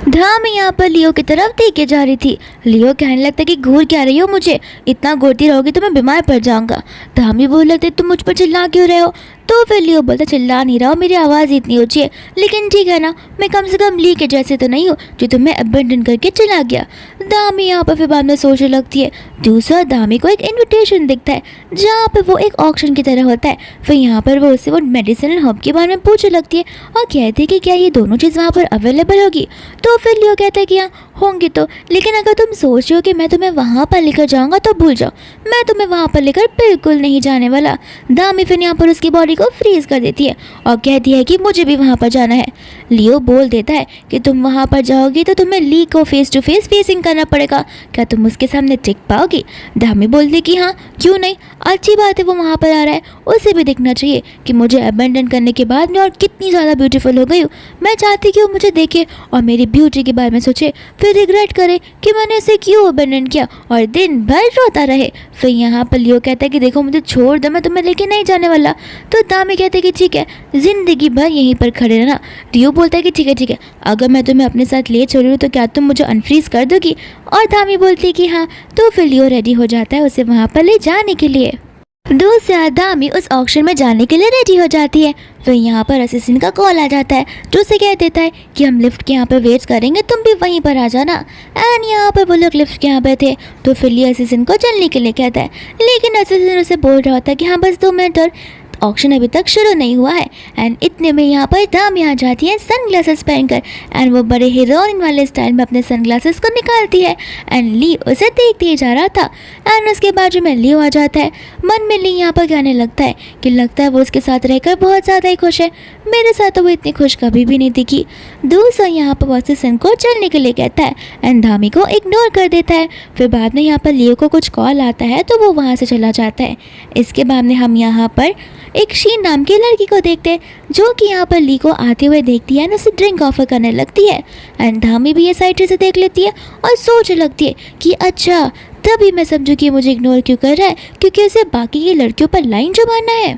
धामी यहाँ पर लियो की तरफ देखे जा रही थी। लियो कहने लगता है कि घूर क्या रही हो, मुझे इतना घूरती रहोगी तो मैं बीमार पड़ जाऊंगा। धामी बोल लगते तुम मुझ पर चिल्ला क्यों रहे हो। तो फिर लियो बोलता चिल्ला नहीं रहा हूँ, मेरी आवाज़ इतनी ऊँची है, लेकिन ठीक है ना, मैं कम से कम ली के जैसे तो नहीं हूँ जो तुम्हें अबेंडन करके चला गया। धामी यहाँ पर फिर बाद में सोचने लगती है। दूसरा धामी को एक इन्विटेशन दिखता है जहाँ पर वो एक ऑक्शन की तरह होता है। फिर यहाँ पर वो उससे वो मेडिसिनल हर्ब के बारे में पूछने लगती है और कहती है कि क्या ये दोनों चीज़ वहाँ पर अवेलेबल होगी। तो फिर लियो कहता है कि हाँ होंगी तो, लेकिन अगर तुम सोच रहे हो कि मैं तुम्हें वहाँ पर लेकर जाऊँगा तो भूल जाओ, मैं तुम्हें वहाँ पर लेकर बिल्कुल नहीं जाने वाला। धामी फिर यहाँ पर उसकी बॉडी को फ्रीज कर देती है और कहती है कि मुझे भी वहाँ पर जाना है। लियो बोल देता है कि तुम वहाँ पर जाओगी तो तुम्हें ली को फेस टू फेस फेसिंग करना पड़ेगा, क्या तुम उसके सामने टिक पाओगी। धामी बोलती कि हाँ क्यों नहीं, अच्छी बात है वो वहाँ पर आ रहा है, उसे भी देखना चाहिए कि मुझे अबेंडन करने के बाद मैं और कितनी ज़्यादा ब्यूटीफुल हो गई हूँ। मैं चाहती कि वो मुझे देखे और मेरी ब्यूटी के बारे में सोचे, फिर रिग्रेट करे कि मैंने इसे क्यों अबेंडन किया और दिन भर रोता रहे। फिर यहाँ पर लियो कहता है कि देखो मुझे छोड़ दो, मैं तुम्हें लेके नहीं जाने वाला। तो धामी कहते हैं कि ठीक है, ज़िंदगी भर यहीं पर खड़े रहना। लियो बोलता है कि ठीक है, अगर मैं तुम्हें अपने साथ ले चल रही हूँ तो क्या तुम मुझे अनफ्रीज कर दोगी। और धामी बोलती है कि हाँ। तो फिर लियो रेडी हो जाता है उसे वहाँ पर ले जाने के लिए। दूसरा धामी उस ऑक्शन में जाने के लिए रेडी हो जाती है। फिर यहाँ पर असिस्टेंट का कॉल आ जाता है जो उसे कह देता है कि हम लिफ्ट के यहाँ पर वेट करेंगे, तुम भी वहीं पर आ जाना। एंड यहाँ पर वो लोग लिफ्ट के यहाँ पे थे। तो फिर लियो असिस्टेंट को चलने के लिए कहता है, लेकिन असिस्टेंट उसे बोल रहा होता है कि हाँ बस 2 मिनट और ऑक्शन अभी तक शुरू नहीं हुआ है। एंड इतने में यहाँ पर धामी आ जाती है सनग्लासेस पहनकर एंड वो बड़े हीरोइन वाले स्टाइल में अपने सनग्लासेस को निकालती है एंड ली उसे देखते ही जा रहा था। एंड उसके बाजू में लियो आ जाता है। मन में ली यहाँ पर कहने लगता है कि लगता है वो उसके साथ रहकर बहुत ज़्यादा ही खुश है, मेरे साथ तो वो इतनी खुश कभी भी नहीं दिखी। दूसरा यहाँ पर वॉसिसन को चलने के लिए कहता है एंड धामी को इग्नोर कर देता है। फिर बाद में यहाँ पर लियो को कुछ कॉल आता है तो वो वहाँ से चला जाता है। इसके बाद में हम यहाँ पर एक शीन नाम की लड़की को देखते हैं जो कि यहाँ पर ली को आते हुए देखती है और उसे ड्रिंक ऑफर करने लगती है। एंड धामी भी ये साइड से देख लेती है और सोचने लगती है कि अच्छा तभी मैं समझू कि मुझे इग्नोर क्यों कर रहा है, क्योंकि उसे बाकी की लड़कियों पर लाइन जमाना है।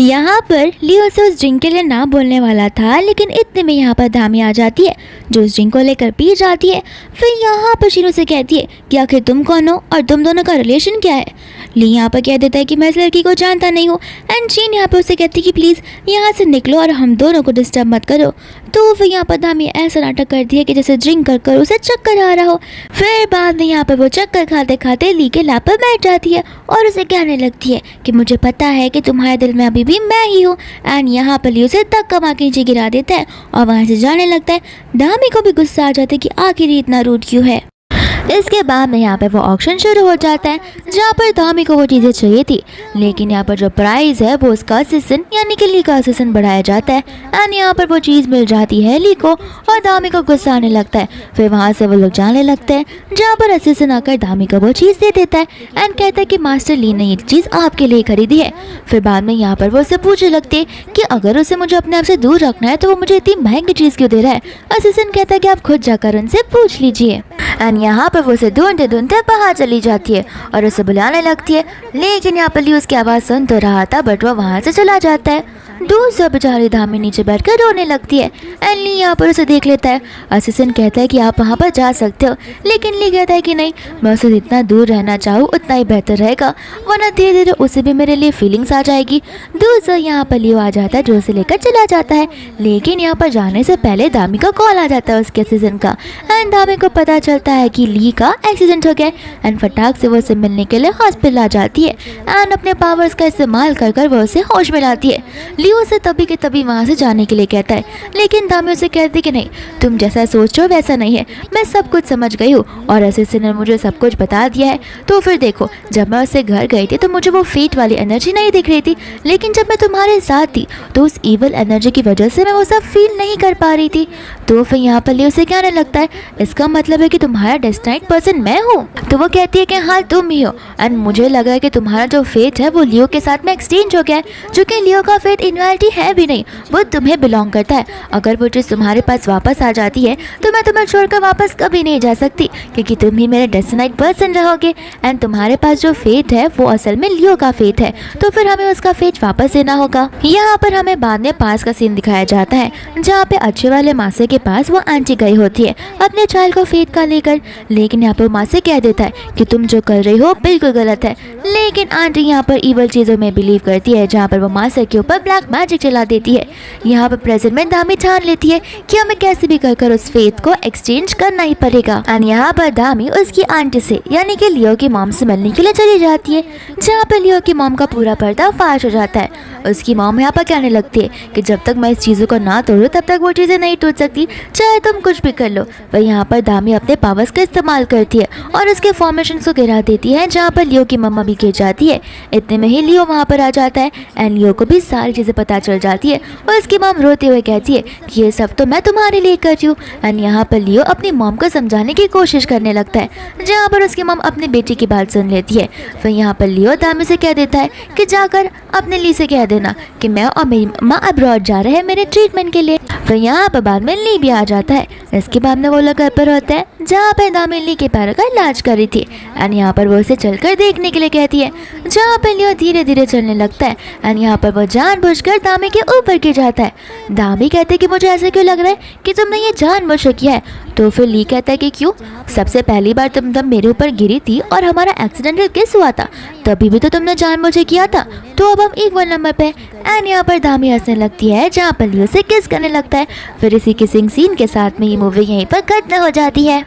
यहाँ पर लियो से उस ड्रिंक के लिए ना बोलने वाला था, लेकिन इतने में यहाँ पर धामी आ जाती है जो उस ड्रिंक को लेकर पी जाती है। फिर यहाँ पर शीनो से कहती है कि आखिर तुम कौन हो और तुम दोनों का रिलेशन क्या है। ली यहाँ पर कह देता है कि मैं इस लड़की को जानता नहीं हूँ, एंड जीन यहाँ पर उसे कहती है कि प्लीज़ यहाँ से निकलो और हम दोनों को डिस्टर्ब मत करो। तो फिर यहाँ पर धामी ऐसा नाटक करती है कि जैसे ड्रिंक कर कर उसे चक्कर आ रहा हो। फिर बाद में यहाँ पर वो चक्कर खाते खाते ली के लैप पर बैठ जाती है और उसे कहने लगती है कि मुझे पता है कि तुम्हारे दिल में अभी भी मैं ही हूँ। एंड यहाँ पर ली उसे धक्का मार के नीचे गिरा देता है और वहाँ से जाने लगता है। धामी को भी गुस्सा आ जाता है कि आखिर ये इतना रूड क्यों है। इसके बाद में यहाँ पर वो ऑक्शन शुरू हो जाता है जहाँ पर धामी को वो चीज़ें चाहिए थी, लेकिन यहाँ पर जो प्राइस है वो उसका असिस्टेंट यानी कि ली का असिस्टेंट बढ़ाया जाता है। एंड यहाँ पर वो चीज़ मिल जाती है ली को और धामी को गुस्सा आने लगता है। फिर वहाँ से वो लोग जाने लगते हैं जहाँ पर असिस्टेंट आकर धामी को वो चीज़ दे देता है एंड कहता है कि मास्टर ली ने ये चीज़ आपके लिए खरीदी है। फिर बाद में यहाँ पर वो उससे पूछने लगती है कि अगर उसे मुझे अपने आप से दूर रखना है तो वो मुझे इतनी महंगी चीज़ क्यों दे रहा है। असिस्टेंट कहता है कि आप खुद जाकर उनसे पूछ लीजिए। एंड यहाँ पर वो उसे ढूंढते ढूंढते बाहर चली जाती है और उसे बुलाने लगती है, लेकिन यहाँ पर ली उसकी आवाज़ सुन तो रहा था बट वो वहाँ से चला जाता है। दूसरा बेचारी धामी नीचे बैठकर रोने लगती है एंड ली यहाँ पर उसे देख लेता है। असिस्टेंट कहता है कि आप वहाँ पर जा सकते हो, लेकिन ली कहता है कि नहीं, मैं उससे जितना दूर रहना चाहूँ उतना ही बेहतर रहेगा, वरना धीरे धीरे उसे भी मेरे लिए फीलिंग्स आ जाएगी। दूसरा यहाँ पर लियो आ जाता है जो उसे लेकर चला जाता है, लेकिन यहाँ पर जाने से पहले धामी का कॉल आ जाता है उसके असिस्टेंट का एंड धामी को पता चलता है कि ली का एक्सीडेंट हो गया एंड फटाक से वो उसे मिलने के लिए हॉस्पिटल आ जाती है एंड अपने पावर्स का इस्तेमाल कर कर वो उसे होश में लाती है। लियो उसे तभी के तभी वहाँ से जाने के लिए कहता है, लेकिन धामी उसे कहती कि नहीं, तुम जैसा सोच रहे हो वैसा नहीं है, मैं सब कुछ समझ गई हूँ और असिस्टेंट ने मुझे सब कुछ बता दिया है। तो फिर देखो, जब मैं उससे घर गई थी तो मुझे वो फेट वाली एनर्जी नहीं दिख रही थी, लेकिन जब मैं तुम्हारे साथ थी तो उस ईवल एनर्जी की वजह से मैं वो सब फील नहीं कर पा रही थी। तो फिर यहाँ पर लियो उसे कहने लगता है, इसका मतलब है कि तुम्हारा डेस्टिनेड पर्सन मैं हूँ। तो वो कहती है कि हाँ तुम ही हो एंड मुझे लगा है कि तुम्हारा जो फेट है वो लियो के साथ में एक्सचेंज हो गया है, जो कि लियो का फेट इनवैलिटी है भी नहीं, वो तुम्हें बिलोंग करता है। अगर वो चीज़ तुम्हारे पास वापस आ जाती है तो मैं तुम्हें छोड़कर वापस कभी नहीं जा सकती, क्योंकि तुम ही मेरे डेस्टिनेड पर्सन रहोगे एंड तुम्हारे पास जो फेट है वो असल में लियो का फेट है, तो फिर हमें उसका फेट वापस देना होगा। यहाँ पर हमें बाद में पास का सीन दिखाया जाता है जहाँ पे अच्छे वाले मासे के पास वो आंटी गई होती है अपने चाइल्ड को फेट का लेकर, लेकिन यहाँ पर मासे कह देता है कि तुम जो कर रही हो बिल्कुल गलत है। लेकिन आंटी यहाँ पर इवल चीज़ों में बिलीव करती है, जहाँ पर वो मासे के ऊपर ब्लैक मैजिक चला देती है। यहाँ पर प्रेजेंट में धामी ठान लेती है कि हमें कैसे भी कर उस फेथ को एक्सचेंज करना ही पड़ेगा एंड यहाँ पर धामी उसकी आंटी से यानी कि लियो की मॉम से मिलने के लिए चली जाती है, जहाँ पर लियो की मॉम का पूरा पर्दा फाश हो जाता है। उसकी मॉम यहाँ पर कहने लगती है कि जब तक मैं इस चीज़ों को ना तोड़ूं तब तक वो चीज़ें नहीं टूट सकती, चाहे तुम कुछ भी कर लो। वह यहाँ पर धामी अपने पावर्स का इस्तेमाल करती है और उसके फॉर्मेशन को गिरा देती है, जहाँ पर लियो की मम्मा भी गिर जाती है। इतने में ही लियो वहाँ पर आ जाता है एंड लियो को भी सारी चीज़ें पता चल जाती है और उसकी मॉम रोते हुए कहती है कि ये सब तो मैं तुम्हारे लिए कर रही हूँ। एंड यहाँ पर लियो अपनी मॉम को समझाने की कोशिश करने लगता है, जहाँ पर उसकी मॉम अपनी बेटी की बात सुन लेती है। फिर यहाँ पर लियो धामी से कह देता है कि जाकर अपने ली से कह देना कि मैं और मेरी माँ अब्रॉड जा रहे हैं मेरे ट्रीटमेंट के लिए। फिर यहाँ पर बाद में ली भी आ जाता है। इसके बाद में वो लोग घर पर होते हैं जहाँ पर धामी ली के पैरों का इलाज कर रही थी एंड यहाँ पर वो उसे चलकर देखने के लिए कहती है, जहाँ पर लियो धीरे धीरे चलने लगता है एंड यहाँ पर वो जानबूझकर धामी के ऊपर गिर जाता है। धामी कहते हैं कि मुझे ऐसा क्यों लग रहा है कि तुमने ये जानबूझ किया है। तो फिर ली कहता है कि क्यों, सबसे पहली बार तुम तब मेरे ऊपर गिरी थी और हमारा एक्सीडेंटल किस हुआ था, तभी भी तो तुमने जानबूझ किया था, तो अब हम इक्वल नंबर पे। एंड यहाँ पर धामी हंसने लगती है, जहाँ पर लियो से किस करने लगता है। फिर इसी किसिंग सीन के साथ में ये मूवी यहीं पर खत्म हो जाती है।